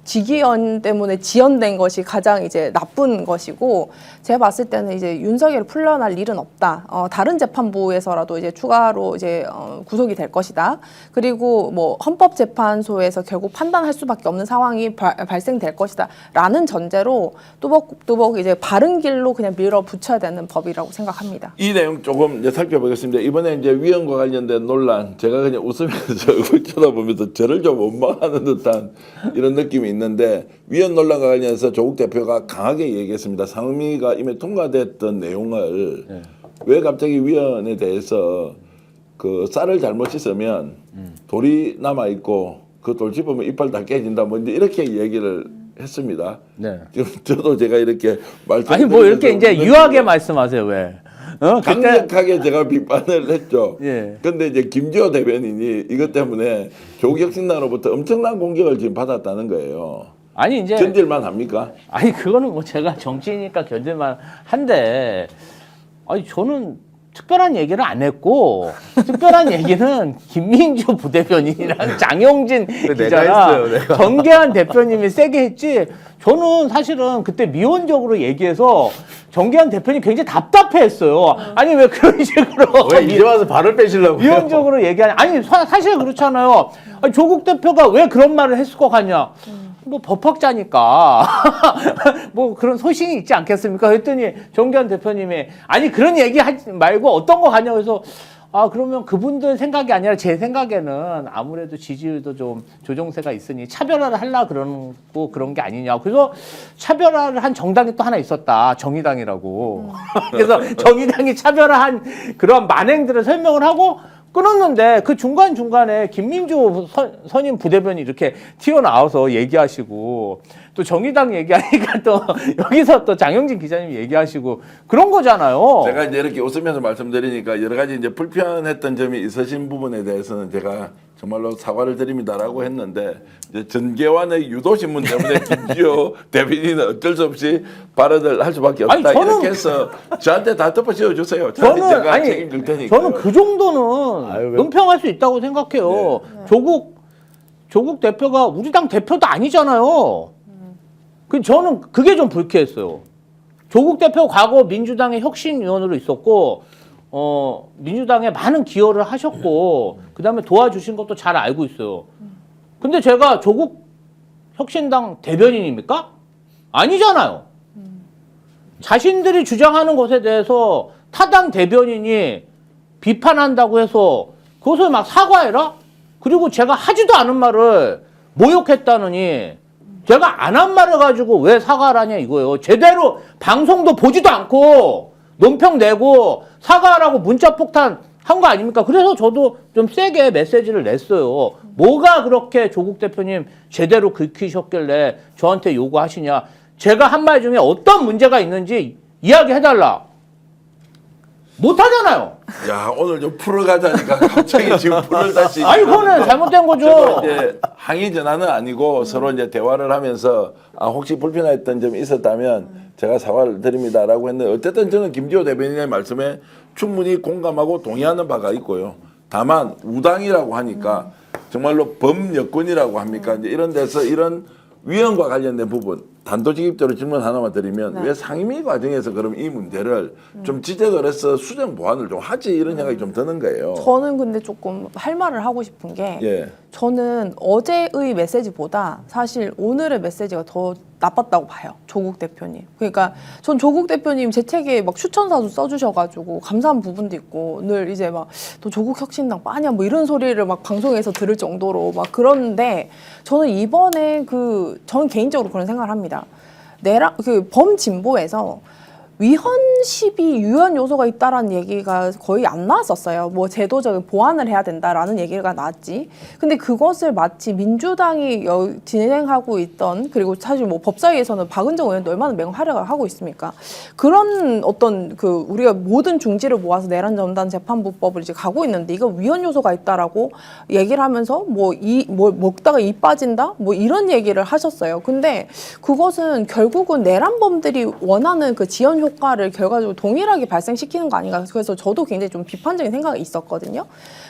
직위원 때문에 지연된 것이 가장 이제 나쁜 것이고 제가 봤을 때는 이제 윤석열이 풀려날 일은 없다. 다른 재판부에서라도 이제 추가로 이제 구속이 될 것이다. 그리고 뭐 헌법재판소에서 결국 판단할 수밖에 없는 상황이 발생될 것이다라는 전제로 뚜벅뚜벅 이제 바른 길로 그냥 밀어붙여야 되는 법이라고 생각합니다. 이 내용 조금 이제 살펴보겠습니다. 이번에 이제 위헌과 관련된 논란, 제가 그냥 웃으면서 쳐다보면서 저를 좀 원망하는 듯한 이런 느낌이 있는데 위헌 논란과 관련해서 조국 대표가 강하게 얘기했습니다. 상임위가 이미 통과됐던 내용을 왜 갑자기 위헌에 대해서 그 쌀을 잘못 씻으면 돌이 남아 있고 그 돌 짚으면 이빨 다 깨진다 뭐 이렇게 얘기를 했습니다. 네. 지금 저도 제가 이렇게 아니 뭐 이렇게 이제 유하게 말씀하세요 왜? 그때 강력하게 제가 비판을 했죠. 예. 근데 이제 김지호 대변인이 이것 때문에 조국혁신당으로부터 엄청난 공격을 지금 받았다는 거예요. 아니 이제 견딜만 합니까? 아니 그거는 뭐 제가 정치인이니까 견딜만 한데 아니 저는 특별한 얘기를 안 했고 특별한 얘기는 김민주 부대변인이랑 장영진 내가 기자랑 했어요, 내가. 정계한 대표님이 세게 했지. 저는 사실은 그때 미온적으로 얘기해서 정계한 대표님 굉장히 답답해했어요. 아니 왜 그런 식으로 왜 이제 와서 발을 빼시려고? 미온적으로 얘기하냐? 아니 사실 그렇잖아요. 아니, 조국 대표가 왜 그런 말을 했을 것 같냐? 뭐 법학자니까 뭐 그런 소신이 있지 않겠습니까? 그랬더니 정기환 대표님이 아니 그런 얘기 하지 말고 어떤 거 가냐고 해서 아 그러면 그분들 생각이 아니라 제 생각에는 아무래도 지지율도 좀 조정세가 있으니 차별화를 하려 그런 게 아니냐. 그래서 차별화를 한 정당이 또 하나 있었다. 정의당이라고. 그래서 정의당이 차별화한 그런 만행들을 설명을 하고 끊었는데 그 중간중간에 김민주 선임 부대변인이 이렇게 튀어나와서 얘기하시고 또 정의당 얘기하니까 또 여기서 또 장영진 기자님 얘기하시고 그런 거잖아요. 제가 이제 이렇게 웃으면서 말씀드리니까 여러 가지 이제 불편했던 점이 있으신 부분에 대해서는 제가 정말로 사과를 드립니다라고 했는데 이제 전계환의 유도신문 때문에 김지호 대변인은 어쩔 수 없이 발언을 할 수밖에 없다. 아니, 저는- 이렇게 해서 저한테 다 덮어씌워 주세요. 저는 제가 아니 책임질 테니까. 저는 그 정도는 아유, 왜- 논평할 수 있다고 생각해요. 조국 대표가 우리 당 대표도 아니잖아요. 저는 그게 좀 불쾌했어요. 조국 대표 과거 민주당의 혁신위원으로 있었고 민주당에 많은 기여를 하셨고 그다음에 도와주신 것도 잘 알고 있어요. 근데 제가 조국 혁신당 대변인입니까? 아니잖아요. 자신들이 주장하는 것에 대해서 타당 대변인이 비판한다고 해서 그것을 막 사과해라? 그리고 제가 하지도 않은 말을 모욕했다느니 제가 안 한 말을 가지고 왜 사과를 하냐 이거예요. 제대로 방송도 보지도 않고 논평 내고 사과하라고 문자 폭탄 한 거 아닙니까? 그래서 저도 좀 세게 메시지를 냈어요. 뭐가 그렇게 조국 대표님 제대로 긁히셨길래 저한테 요구하시냐. 제가 한 말 중에 어떤 문제가 있는지 이야기해달라. 못하잖아요. 야 오늘 좀 풀어가자니까 갑자기 지금 불을 다시. 아니 그거는 잘못된 거죠. 저도 이제 항의 전화는 아니고 서로 이제 대화를 하면서 혹시 불편했던 점이 있었다면 제가 사과를 드립니다라고 했는데 어쨌든 저는 김지호 대변인의 말씀에 충분히 공감하고 동의하는 바가 있고요. 다만 우당이라고 하니까 정말로 범여권이라고 합니까? 이제 이런 데서 이런 위헌과 관련된 부분 단도직입적으로 질문 하나만 드리면 왜 상임위 과정에서 그럼 이 문제를 좀 지적을 해서 수정 보완을 좀 하지 이런 생각이 좀 드는 거예요. 저는 근데 조금 할 말을 하고 싶은 게 예. 저는 어제의 메시지보다 사실 오늘의 메시지가 더 나빴다고 봐요. 조국 대표님. 그러니까 전 조국 대표님 제 책에 막 추천사도 써주셔가지고 감사한 부분도 있고 늘 이제 막 또 조국 혁신당 빠냐 뭐 이런 소리를 막 방송에서 들을 정도로 막 그러는데 저는 이번에 저는 개인적으로 그런 생각을 합니다. 범진보에서 위헌 시비 유연 요소가 있다라는 얘기가 거의 안 나왔었어요. 뭐 제도적인 보완을 해야 된다라는 얘기가 나왔지. 근데 그것을 마치 민주당이 진행하고 있던 그리고 사실 뭐 법사위에서는 박은정 의원도 얼마나 맹활약을 하고 있습니까? 그런 어떤 우리가 모든 중지를 모아서 내란 전단 재판부법을 이제 가고 있는데 이거 위헌 요소가 있다라고 얘기를 하면서 뭐 먹다가 이 빠진다 뭐 이런 얘기를 하셨어요. 근데 그것은 결국은 내란범들이 원하는 그 지연 효과를 결과적으로 동일하게 발생시키는 거 아닌가. 그래서 저도 굉장히 좀 비판적인 생각이 있었거든요.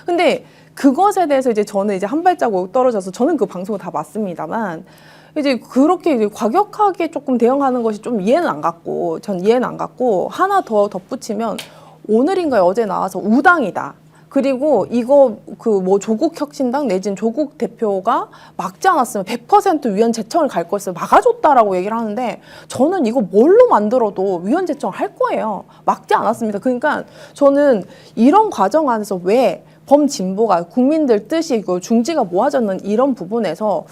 근데 그것에 대해서 이제 저는 이제 한 발자국 떨어져서 저는 그 방송을 다 봤습니다만 이제 그렇게 이제 과격하게 조금 대응하는 것이 좀 이해는 안 갔고 전 이해는 안 갔고 하나 더 덧붙이면 오늘인가 어제 나와서 우당이다. 그리고 이거 뭐 조국 혁신당 내지는 조국 대표가 막지 않았으면 100% 위헌 제청을 갈 것을 막아줬다라고 얘기를 하는데 저는 이거 뭘로 만들어도 위헌 제청을 할 거예요. 막지 않았습니다. 그러니까 저는 이런 과정 안에서 왜 범진보가 국민들 뜻이 중지가 모아졌는 이런 부분에서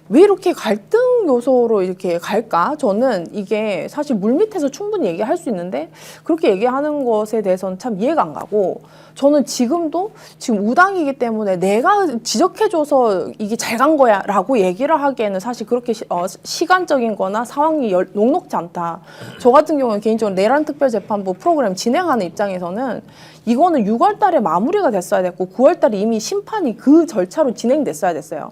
왜 이렇게 갈등 요소로 이렇게 갈까? 저는 이게 사실 물밑에서 충분히 얘기할 수 있는데 그렇게 얘기하는 것에 대해서는 참 이해가 안 가고 저는 지금 우당이기 때문에 내가 지적해줘서 이게 잘 간 거야 라고 얘기를 하기에는 사실 그렇게 시간적인 거나 상황이 녹록지 않다. 저 같은 경우는 개인적으로 내란특별재판부 프로그램 진행하는 입장에서는 이거는 6월 달에 마무리가 됐어야 됐고 9월 달에 이미 심판이 그 절차로 진행됐어야 됐어요.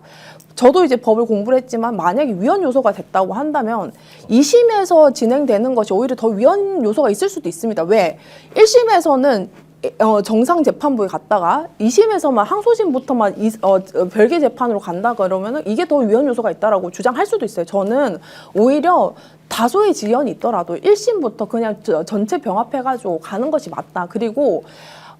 저도 이제 법을 공부를 했지만 만약에 위헌 요소가 됐다고 한다면 2심에서 진행되는 것이 오히려 더 위헌 요소가 있을 수도 있습니다. 왜? 1심에서는 정상 재판부에 갔다가 2심에서만 항소심부터만 별개 재판으로 간다 그러면은 이게 더 위헌 요소가 있다라고 주장할 수도 있어요. 저는 오히려 다소의 지연이 있더라도 1심부터 그냥 전체 병합해가지고 가는 것이 맞다. 그리고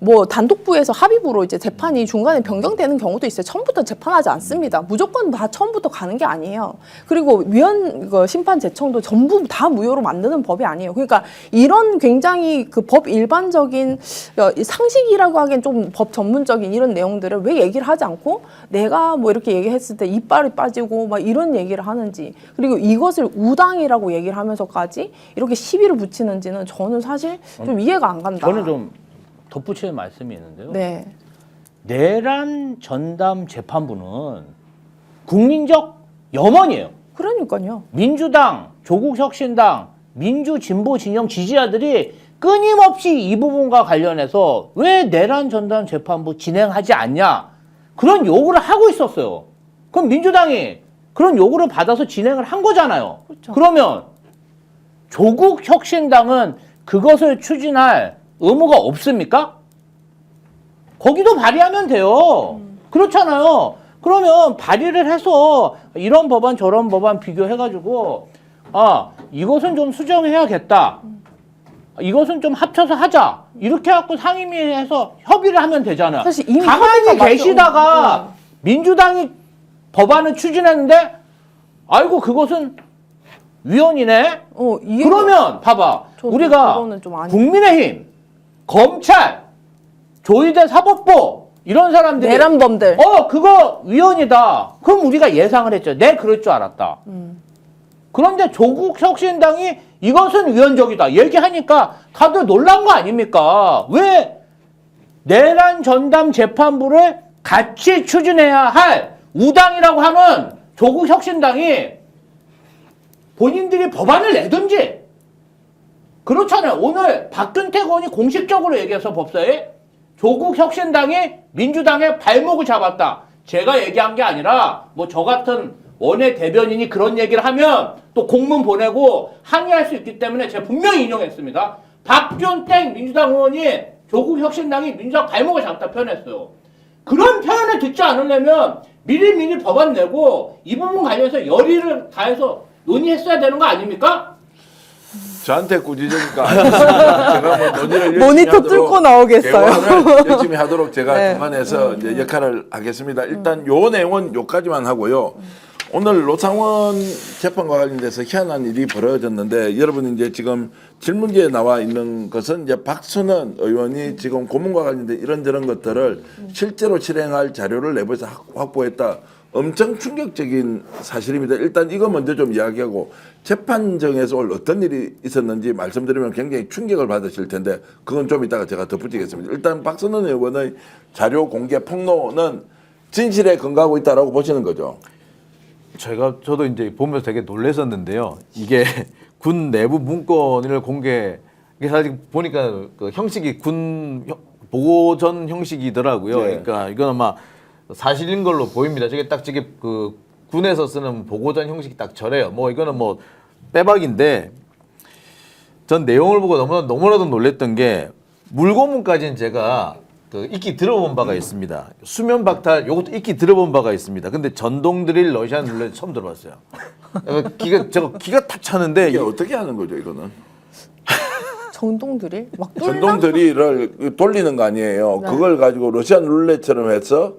뭐 단독부에서 합의부로 이제 재판이 중간에 변경되는 경우도 있어요. 처음부터 재판하지 않습니다. 무조건 다 처음부터 가는 게 아니에요. 그리고 위헌 심판 제청도 전부 다 무효로 만드는 법이 아니에요. 그러니까 이런 굉장히 그 법 일반적인 상식이라고 하기엔 좀 법 전문적인 이런 내용들을 왜 얘기를 하지 않고 내가 뭐 이렇게 얘기했을 때 이빨이 빠지고 막 이런 얘기를 하는지, 그리고 이것을 우당이라고 얘기를 하면서까지 이렇게 시비를 붙이는지는 저는 사실 좀 이해가 안 간다. 저는 좀 덧붙이는 말씀이 있는데요. 네. 내란 전담 재판부는 국민적 염원이에요. 그러니까요. 민주당, 조국혁신당, 민주진보 진영 지지자들이 끊임없이 이 부분과 관련해서 왜 내란 전담 재판부 진행하지 않냐, 그런 요구를 하고 있었어요. 그럼 민주당이 그런 요구를 받아서 진행을 한 거잖아요. 그렇죠. 그러면 조국혁신당은 그것을 추진할 의무가 없습니까? 거기도 발의하면 돼요. 그렇잖아요. 그러면 발의를 해서 이런 법안 저런 법안 비교해가지고 이것은 좀 수정해야겠다. 이것은 좀 합쳐서 하자. 이렇게 해갖고 상임위에서 협의를 하면 되잖아요. 사실 이미 가만히 협의가 계시다가 민주당이 법안을 추진했는데 아이고 그것은 위헌이네. 그러면 봐봐. 저도 우리가 그거는 좀 아니- 국민의힘, 검찰, 조희대 사법부 이런 사람들이 내란범들. 그거 위헌이다. 그럼 우리가 예상을 했죠. 내 그럴 줄 알았다. 그런데 조국혁신당이 이것은 위헌적이다 얘기하니까 다들 놀란 거 아닙니까? 왜 내란 전담 재판부를 같이 추진해야 할 우당이라고 하는 조국혁신당이 본인들이 법안을 내든지, 그렇잖아요. 오늘 박근태 의원이 공식적으로 얘기해서 법사에 조국혁신당이 민주당의 발목을 잡았다. 제가 얘기한 게 아니라 뭐 저 같은 원외 대변인이 그런 얘기를 하면 또 공문 보내고 항의할 수 있기 때문에 제가 분명히 인용했습니다. 박준땡 민주당 의원이 조국혁신당이 민주당 발목을 잡았다 표현했어요. 그런 표현을 듣지 않으려면 미리 법안 내고 이 부분 관련해서 열의를 다해서 논의했어야 되는 거 아닙니까? 저한테 꾸짖으니까 제가 뭐 논의를 열심히 모니터 하도록, 뚫고 나오겠어요. 대화를 열심히 하도록 제가 네. 중간에서 이제 역할을 하겠습니다. 일단 요 내용은 요까지만 하고요. 오늘 노상원 재판과 관련돼서 희한한 일이 벌어졌는데, 여러분이 이제 지금 질문지에 나와 있는 것은 이제 박선원 의원이 지금 고문과 관련된 이런저런 것들을 실제로 실행할 자료를 내부에서 확보했다. 엄청 충격적인 사실입니다. 일단 이거 먼저 좀 이야기하고, 재판정에서 오늘 어떤 일이 있었는지 말씀드리면 굉장히 충격을 받으실 텐데 그건 좀 이따가 제가 덧붙이겠습니다. 일단 박선원 의원의 자료 공개 폭로는 진실에 근거하고 있다라고 보시는 거죠? 저도 이제 보면서 되게 놀랐었는데요. 이게 군 내부 문건을 공개, 이게 사실 보니까 그 형식이 군 보고전 형식이더라고요. 네. 그러니까 이건 아마 사실인 걸로 보입니다. 저게 그 군에서 쓰는 보고전 형식이 딱 저래요. 뭐 이거는 뭐 빼박인데, 전 내용을 보고 너무나도 놀랬던 게, 물고문까지는 제가 그 익히 들어본 바가 있습니다. 수면 박탈 요것도 익히 들어본 바가 있습니다. 근데 전동 드릴 러시안 룰렛 처음 들어봤어요. 기가 탁 차는데 이게 어떻게 하는 거죠, 이거는? 전동 드릴? 막 전동 드릴을 돌리는 거 아니에요. 네. 그걸 가지고 러시안 룰렛처럼 해서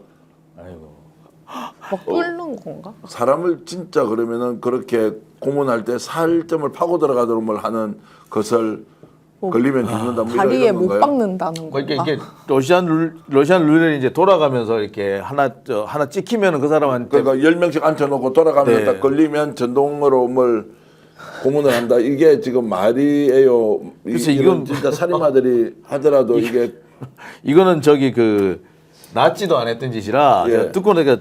막 뚫는 건가? 사람을 진짜 그러면은 그렇게 고문할 때 살점을 파고 들어가도록 뭘 하는 것을 걸리면 죽는다, 뭐 다리에 이런 못 건가요? 박는다는 뭐 건가? 이게 러시안 룰렛이 이제 돌아가면서 이렇게 하나 찍히면은 그 사람한테 그러니까 10명씩 앉혀놓고 돌아가면 네. 딱 걸리면 전동으로 뭘 고문을 한다. 이게 지금 말이에요. 글쎄, 이건 이건- 진짜 살인마들이 하더라도 이게 이거는 낫지도 안 했던 짓이라 예. 제가 듣고 내가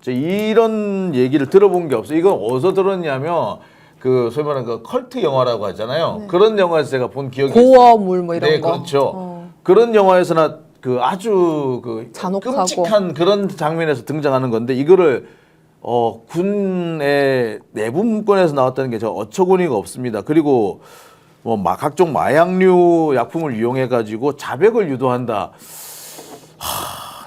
이런 얘기를 들어본 게 없어요. 이건 어디서 들었냐면 그 소위 말하는 그 컬트 영화라고 하잖아요. 그런 영화에서 제가 본 기억이 있어요. 고어물 뭐 이런 네, 거. 그렇죠. 그런 영화에서나 그 아주 그 잔혹하고. 끔찍한 그런 장면에서 등장하는 건데, 이거를 군의 내부 문건에서 나왔다는 게 저 어처구니가 없습니다. 그리고 뭐 각종 마약류 약품을 이용해 가지고 자백을 유도한다.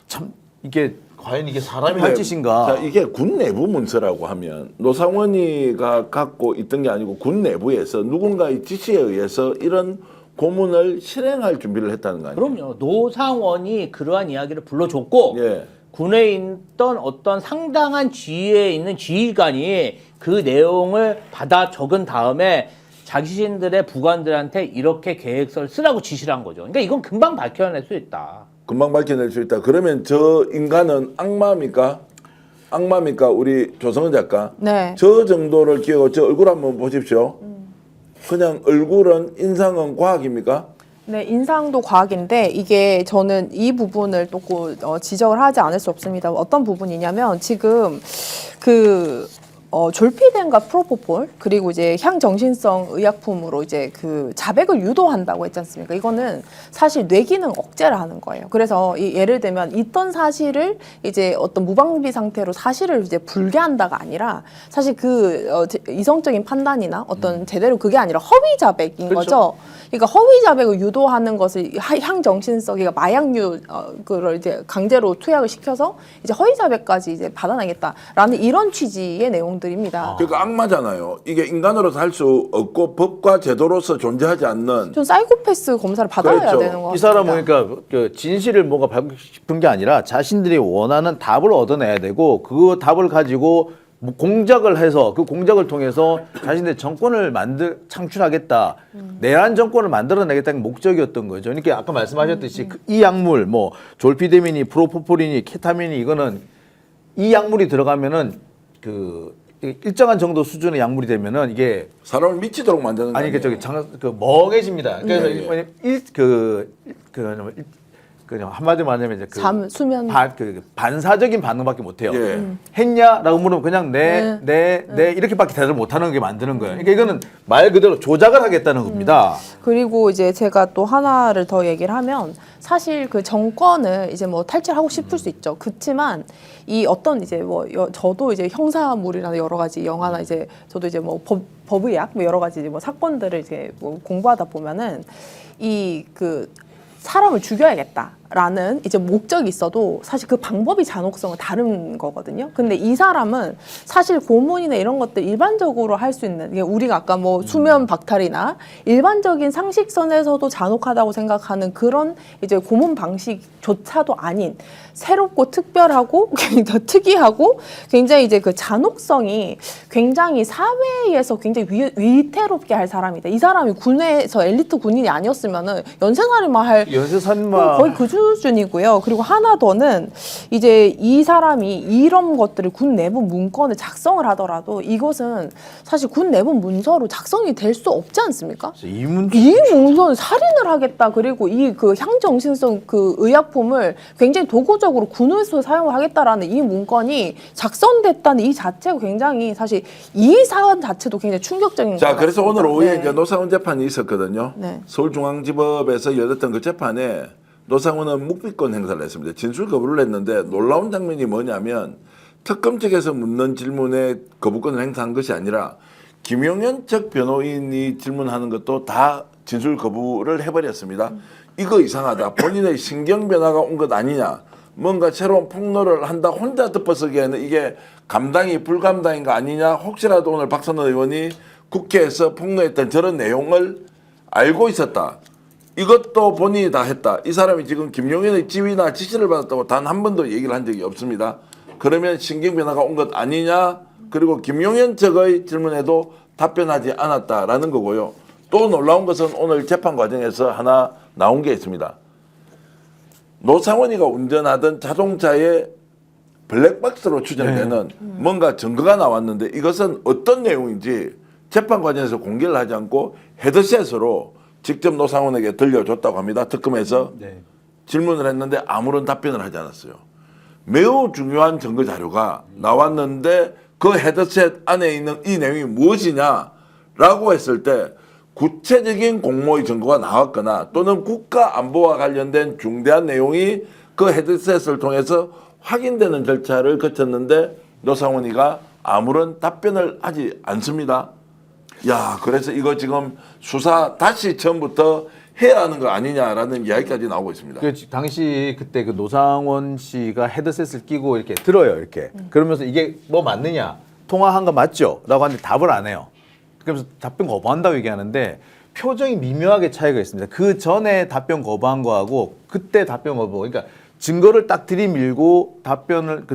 참 이게 과연 이게 사람이 할 짓인가? 자, 이게 군 내부 문서라고 하면 노상원이가 갖고 있던 게 아니고 군 내부에서 누군가의 지시에 의해서 이런 고문을 실행할 준비를 했다는 거 아니에요? 그럼요. 노상원이 그러한 이야기를 불러줬고 예. 군에 있던 어떤 상당한 지위에 있는 지휘관이 그 내용을 받아 적은 다음에 자신들의 부관들한테 이렇게 계획서를 쓰라고 지시를 한 거죠. 그러니까 이건 금방 밝혀낼 수 있다. 금방 밝혀낼 수 있다. 그러면 저 인간은 악마입니까? 악마입니까? 우리 조성은 작가. 네. 저 정도를 기억하고 저 얼굴 한번 보십시오. 그냥 얼굴은 인상은 과학입니까? 네, 인상도 과학인데 이게 저는 이 부분을 또 지적을 하지 않을 수 없습니다. 어떤 부분이냐면 지금 그 졸피뎀과 프로포폴 그리고 이제 향정신성 의약품으로 이제 그 자백을 유도한다고 했지 않습니까? 이거는 사실 뇌기능 억제를 하는 거예요. 그래서 예를 들면 있던 사실을 이제 어떤 무방비 상태로 사실을 이제 불개한다가 아니라 사실 그 이성적인 판단이나 어떤 제대로 그게 아니라 허위 자백인 거죠. 그러니까 허위 자백을 유도하는 것을 향정신성, 그러니까 마약류 그걸 이제 강제로 투약을 시켜서 이제 허위 자백까지 이제 받아내겠다라는 이런 취지의 내용들입니다. 그러니까 악마잖아요. 이게 인간으로서 할 수 없고 법과 제도로서 존재하지 않는. 좀 사이코패스 검사를 받아야 그렇죠. 되는 것 같습니다. 이 사람은 그러니까 그 진실을 뭔가 밝히고 싶은 게 아니라 자신들이 원하는 답을 얻어내야 되고 그 답을 가지고 뭐 공작을 해서 그 공작을 통해서 자신의 정권을 창출하겠다. 내란 정권을 만들어내겠다는 목적이었던 거죠. 그러니까 아까 말씀하셨듯이 이 약물 뭐 졸피데민이 프로포폴린이 케타민이 이거는 이 약물이 들어가면은 그 일정한 정도 수준의 약물이 되면은 이게 사람을 미치도록 만드는 거 아니 아니에요? 그 멍해집니다. 그래서 예. 그냥 한마디로 말하면 이제 수면 반사적인 반응밖에 못 해요. 예. 했냐라고 물으면 그냥 네 이렇게밖에 대답을 못 하는 게 만드는 거예요. 그러니까 이거는 말 그대로 조작을 하겠다는 겁니다. 그리고 이제 제가 또 하나를 더 얘기를 하면 사실 그 정권을 이제 뭐 탈취하고 싶을 수 있죠. 그렇지만 이 어떤 이제 뭐 저도 이제 형사물이나 여러 가지 영화나 이제 저도 이제 뭐 법의학 뭐 여러 가지 뭐 사건들을 이제 뭐 공부하다 보면은 이 그 사람을 죽여야겠다라는 이제 목적이 있어도 사실 그 방법이 잔혹성은 다른 거거든요. 근데 이 사람은 사실 고문이나 이런 것들 일반적으로 할 수 있는, 우리가 아까 뭐 수면 박탈이나 일반적인 상식선에서도 잔혹하다고 생각하는 그런 이제 고문 방식조차도 아닌 새롭고 특별하고 더 특이하고 굉장히 이제 그 잔혹성이 굉장히 사회에서 굉장히 위태롭게 할 사람이다. 이 사람이 군에서 엘리트 군인이 아니었으면은 연쇄살인마 할 연쇄살인마 거의 그 수준이고요. 그리고 하나 더는 이제 이 사람이 이런 것들을 군 내부 문건을 작성을 하더라도 이것은 사실 군 내부 문서로 작성이 될 수 없지 않습니까? 이 문서는 살인을 하겠다. 그리고 이 그 향정신성 그 의약품을 굉장히 도구적으로 군에서 사용을 하겠다라는 이 문건이 작성됐다는 이 자체가 굉장히 사실 이 사안 자체도 굉장히 충격적인 자, 것 그래서 같습니다. 오늘 오후에 네. 이제 노상원 재판이 있었거든요. 네. 서울중앙지법에서 열렸던 그 재판에 노상원은 묵비권 행사를 했습니다. 진술 거부를 했는데 놀라운 장면이 뭐냐면 특검 측에서 묻는 질문에 거부권을 행사한 것이 아니라 김용현 측 변호인이 질문하는 것도 다 진술 거부를 해버렸습니다. 이거 이상하다. 본인의 신경 변화가 온 것 아니냐. 뭔가 새로운 폭로를 한다 혼자 덮어쓰기에는 이게 감당이 불감당인 거 아니냐. 혹시라도 오늘 박선원 의원이 국회에서 폭로했던 저런 내용을 알고 있었다. 이것도 본인이 다 했다. 이 사람이 지금 김용현의 지휘나 지시를 받았다고 단 한 번도 얘기를 한 적이 없습니다. 그러면 신경 변화가 온 것 아니냐. 그리고 김용현 측의 질문에도 답변하지 않았다라는 거고요. 또 놀라운 것은 오늘 재판 과정에서 하나 나온 게 있습니다. 노상원이가 운전하던 자동차에 블랙박스로 추정되는 뭔가 증거가 나왔는데 이것은 어떤 내용인지 재판 과정에서 공개를 하지 않고 헤드셋으로 직접 노상원에게 들려줬다고 합니다. 특검에서 질문을 했는데 아무런 답변을 하지 않았어요. 매우 중요한 증거 자료가 나왔는데 그 헤드셋 안에 있는 이 내용이 무엇이냐라고 했을 때 구체적인 공모의 증거가 나왔거나 또는 국가 안보와 관련된 중대한 내용이 그 헤드셋을 통해서 확인되는 절차를 거쳤는데 노상원이가 아무런 답변을 하지 않습니다. 야, 그래서 이거 지금 수사 다시 처음부터 해야 하는 거 아니냐라는 이야기까지 나오고 있습니다. 그 당시 그때 그 노상원 씨가 헤드셋을 끼고 이렇게 들어요, 이렇게. 그러면서 이게 뭐 맞느냐, 통화한 거 맞죠? 라고 하는데 답을 안 해요. 그러면서 답변 거부한다고 얘기하는데 표정이 미묘하게 차이가 있습니다. 그 전에 답변 거부한 거하고 그때 답변 거부, 그러니까 증거를 딱 들이밀고 답변을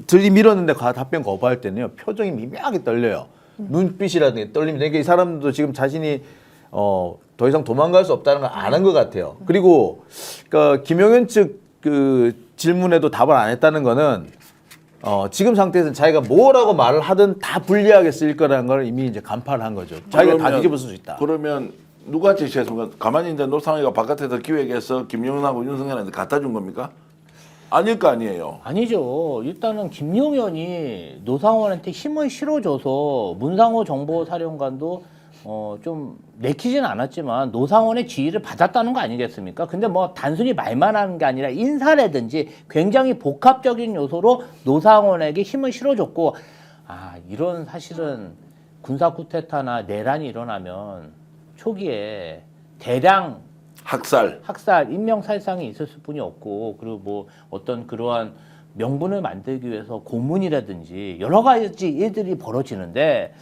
들이밀었는데 답변 거부할 때는요, 표정이 미묘하게 떨려요. 눈빛이라든지 떨립니다. 그러니까 이 사람도 지금 자신이 더 이상 도망갈 수 없다는 걸 아는 것 같아요. 그리고 그러니까 김용현 측 그 질문에도 답을 안 했다는 거는 지금 상태에서는 자기가 뭐라고 말을 하든 다 불리하게 쓰일 거라는 걸 이미 이제 간파를 한 거죠. 자기가 다 뒤집어 쓸 수 있다. 그러면 누가 지시했습니까? 가만히 있는데 노상이가 바깥에서 기획해서 김용현하고 윤석열한테 갖다 준 겁니까? 아닐 거 아니에요. 아니죠. 일단은 김용현이 노상원한테 힘을 실어줘서 문상호 정보사령관도 좀 내키진 않았지만 노상원의 지휘를 받았다는 거 아니겠습니까? 근데 뭐 단순히 말만 하는 게 아니라 인사라든지 굉장히 복합적인 요소로 노상원에게 힘을 실어줬고, 이런 사실은 군사 쿠데타나 내란이 일어나면 초기에 대량 학살. 인명살상이 있었을 뿐이 없고, 그리고 뭐 어떤 그러한 명분을 만들기 위해서 고문이라든지 여러 가지 일들이 벌어지는데,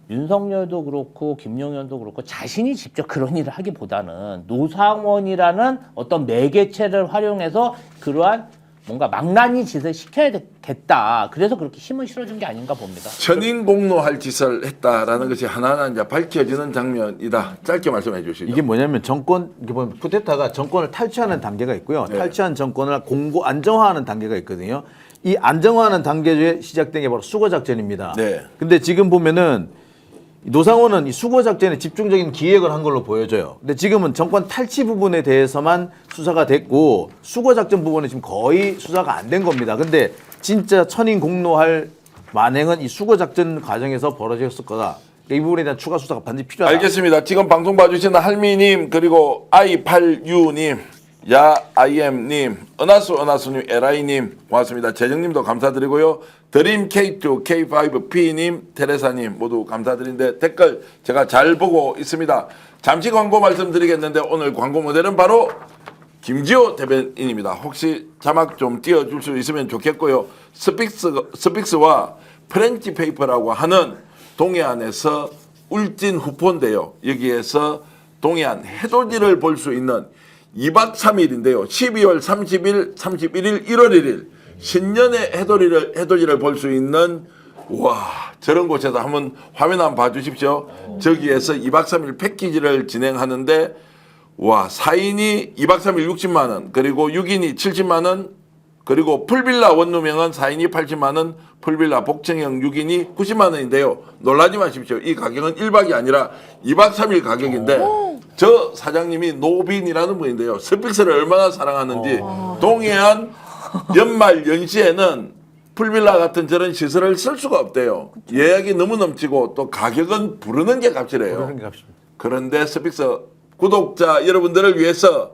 윤석열도 그렇고 김용현도 그렇고 자신이 직접 그런 일을 하기보다는 노상원이라는 어떤 매개체를 활용해서 그러한 뭔가 망나니 짓을 시켜야겠다. 그래서 그렇게 힘을 실어준 게 아닌가 봅니다. 천인공노할 짓을 했다라는 것이 하나하나 이제 밝혀지는 장면이다. 짧게 말씀해 주시죠. 이게 뭐냐면 이게 보면 쿠데타가 정권을 탈취하는 단계가 있고요. 탈취한 정권을 안정화하는 단계가 있거든요. 이 안정화하는 단계에 시작된 게 바로 수거작전입니다. 네. 근데 지금 보면은 노상원은 이 수거작전에 집중적인 기획을 한 걸로 보여져요. 근데 지금은 정권 탈취 부분에 대해서만 수사가 됐고 수거작전 부분은 지금 거의 수사가 안 된 겁니다. 근데 진짜 천인공노할 만행은 이 수거작전 과정에서 벌어졌을 거다. 이 부분에 대한 추가 수사가 반드시 필요하다. 알겠습니다. 지금 방송 봐주시는 할미님, 그리고 i8u님, 야IM님, 은하수님, 에라이님 고맙습니다. 재정님도 감사드리고요. 드림 K2, K5P님, 테레사님 모두 감사드리는데 댓글 제가 잘 보고 있습니다. 잠시 광고 말씀드리겠는데 오늘 광고 모델은 바로 김지호 대변인입니다. 혹시 자막 좀 띄워줄 수 있으면 좋겠고요. 스픽스와 프렌치 페이퍼라고 하는 동해안에서 울진 후포인데요. 여기에서 동해안 해돋이를 볼 수 있는 2박 3일인데요. 12월 30일, 31일, 1월 1일 신년의 해돋이를 볼 수 있는, 와, 저런 곳에서 한번 화면 한번 봐주십시오. 저기에서 2박 3일 패키지를 진행하는데, 와, 4인이 2박 3일 60만 원, 그리고 6인이 70만 원, 그리고 풀빌라 원룸형은 4인이 80만 원, 풀빌라 복층형 6인이 90만 원인데요. 놀라지 마십시오. 이 가격은 1박이 아니라 2박 3일 가격인데, 저 사장님이 노빈이라는 분인데요. 스픽스를 얼마나 사랑하는지 동해안 연말 연시에는 풀빌라 같은 저런 시설을 쓸 수가 없대요. 예약이 너무 넘치고 또 가격은 부르는 게 값이래요. 그런데 스픽스 구독자 여러분들을 위해서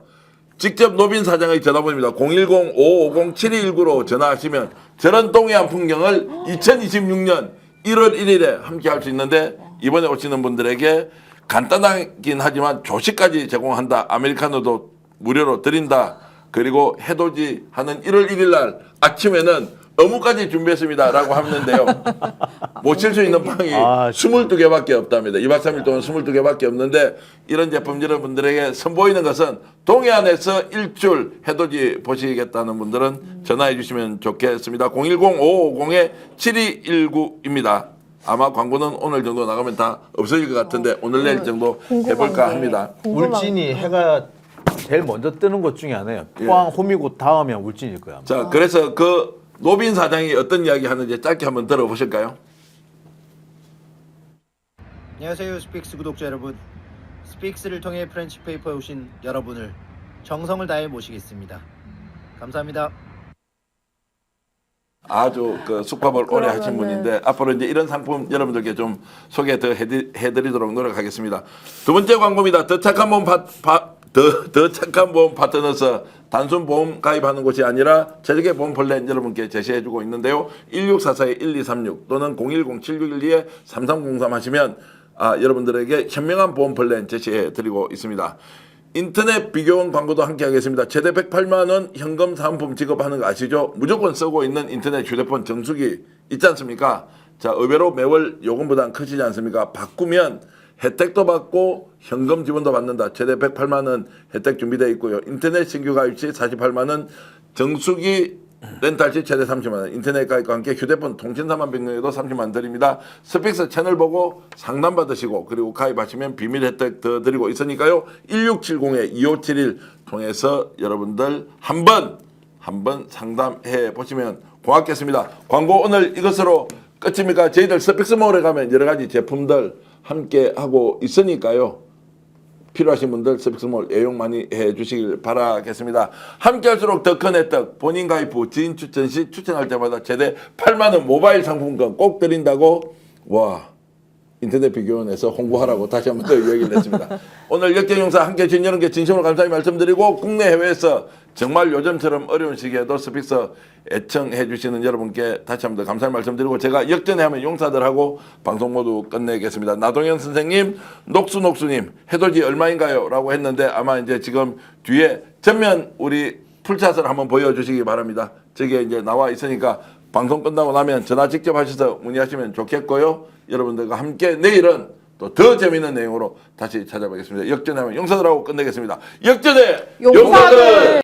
직접 노빈 사장의 전화번호입니다. 010-550-7219로 전화하시면 저런 동해안 풍경을 2026년 1월 1일에 함께 할 수 있는데, 이번에 오시는 분들에게 간단하긴 하지만 조식까지 제공한다. 아메리카노도 무료로 드린다. 그리고 해돋이 하는 1월 1일 날 아침에는 어묵까지 준비했습니다. 라고 하는데요. 모실 수 있는 방이 22개밖에 없답니다. 2박 3일 동안 22개밖에 없는데, 이런 제품 여러분들에게 선보이는 것은 동해안에서 일출 해돋이 보시겠다는 분들은 전화해 주시면 좋겠습니다. 010-550-7219입니다. 아마 광고는 오늘 정도 나가면 다 없어질 것 같은데 오늘 내일 정도 해볼까 합니다. 울진이 해가 제일 먼저 뜨는 곳 중에 하나예요. 포항, 호미곶 다음에 울진일 거야. 자, 그래서 그 노빈 사장이 어떤 이야기 하는지 짧게 한번 들어보실까요? 안녕하세요, 스픽스 구독자 여러분. 스픽스를 통해 프렌치 페이퍼에 오신 여러분을 정성을 다해 모시겠습니다. 감사합니다. 아주 그 숙박을 오래 하신 분인데 앞으로 이제 이런 상품 여러분들께 좀 소개 더 해드리도록 노력하겠습니다. 두 번째 광고입니다. 더 착한 보험 파트너스, 단순 보험 가입하는 곳이 아니라 최적의 보험 플랜 여러분께 제시해주고 있는데요. 1644-1236 또는 010-7612-3303 하시면 여러분들에게 현명한 보험 플랜 제시해 드리고 있습니다. 인터넷 비교원 광고도 함께 하겠습니다. 최대 108만 원 현금 사은품 지급하는 거 아시죠? 무조건 쓰고 있는 인터넷 휴대폰 정수기 있지 않습니까? 자, 의외로 매월 요금보단 크시지 않습니까? 바꾸면 혜택도 받고 현금 지원도 받는다. 최대 108만 원 혜택 준비되어 있고요. 인터넷 신규 가입 시 48만 원, 정수기 렌탈 시 최대 30만 원, 인터넷 가입과 함께 휴대폰 통신사만 변경해도 30만 원 드립니다. 스픽스 채널 보고 상담 받으시고 그리고 가입하시면 비밀 혜택 더 드리고 있으니까요. 1670-2571 통해서 여러분들 한번 상담해 보시면 고맙겠습니다. 광고 오늘 이것으로 끝입니까? 저희들 스픽스몰에 가면 여러 가지 제품들 함께 하고 있으니까요. 필요하신 분들 스픽스몰 애용 많이 해주시길 바라겠습니다. 함께 할수록 더 큰 혜택, 본인 가입 후 지인 추천 시 추천할 때마다 최대 8만 원 모바일 상품권 꼭 드린다고 인터넷 비교원에서 홍보하라고 다시 한번 더 얘기를 했습니다. 오늘 역경영사 함께 해주신 여러분께 진심으로 감사히 말씀드리고 국내 해외에서 정말 요즘처럼 어려운 시기에도 스픽스 애청해 주시는 여러분께 다시 한번 더 감사의 말씀드리고 제가 역전에 하면 용사들하고 방송 모두 끝내겠습니다. 나동현 선생님, 녹수님 해돋이 얼마인가요? 라고 했는데 아마 이제 지금 뒤에 전면 우리 풀샷을 한번 보여주시기 바랍니다. 저게 이제 나와 있으니까 방송 끝나고 나면 전화 직접 하셔서 문의하시면 좋겠고요. 여러분들과 함께 내일은 또 더 재미있는 내용으로 다시 찾아뵙겠습니다. 역전하면 용사들하고 끝내겠습니다. 역전의 용사들!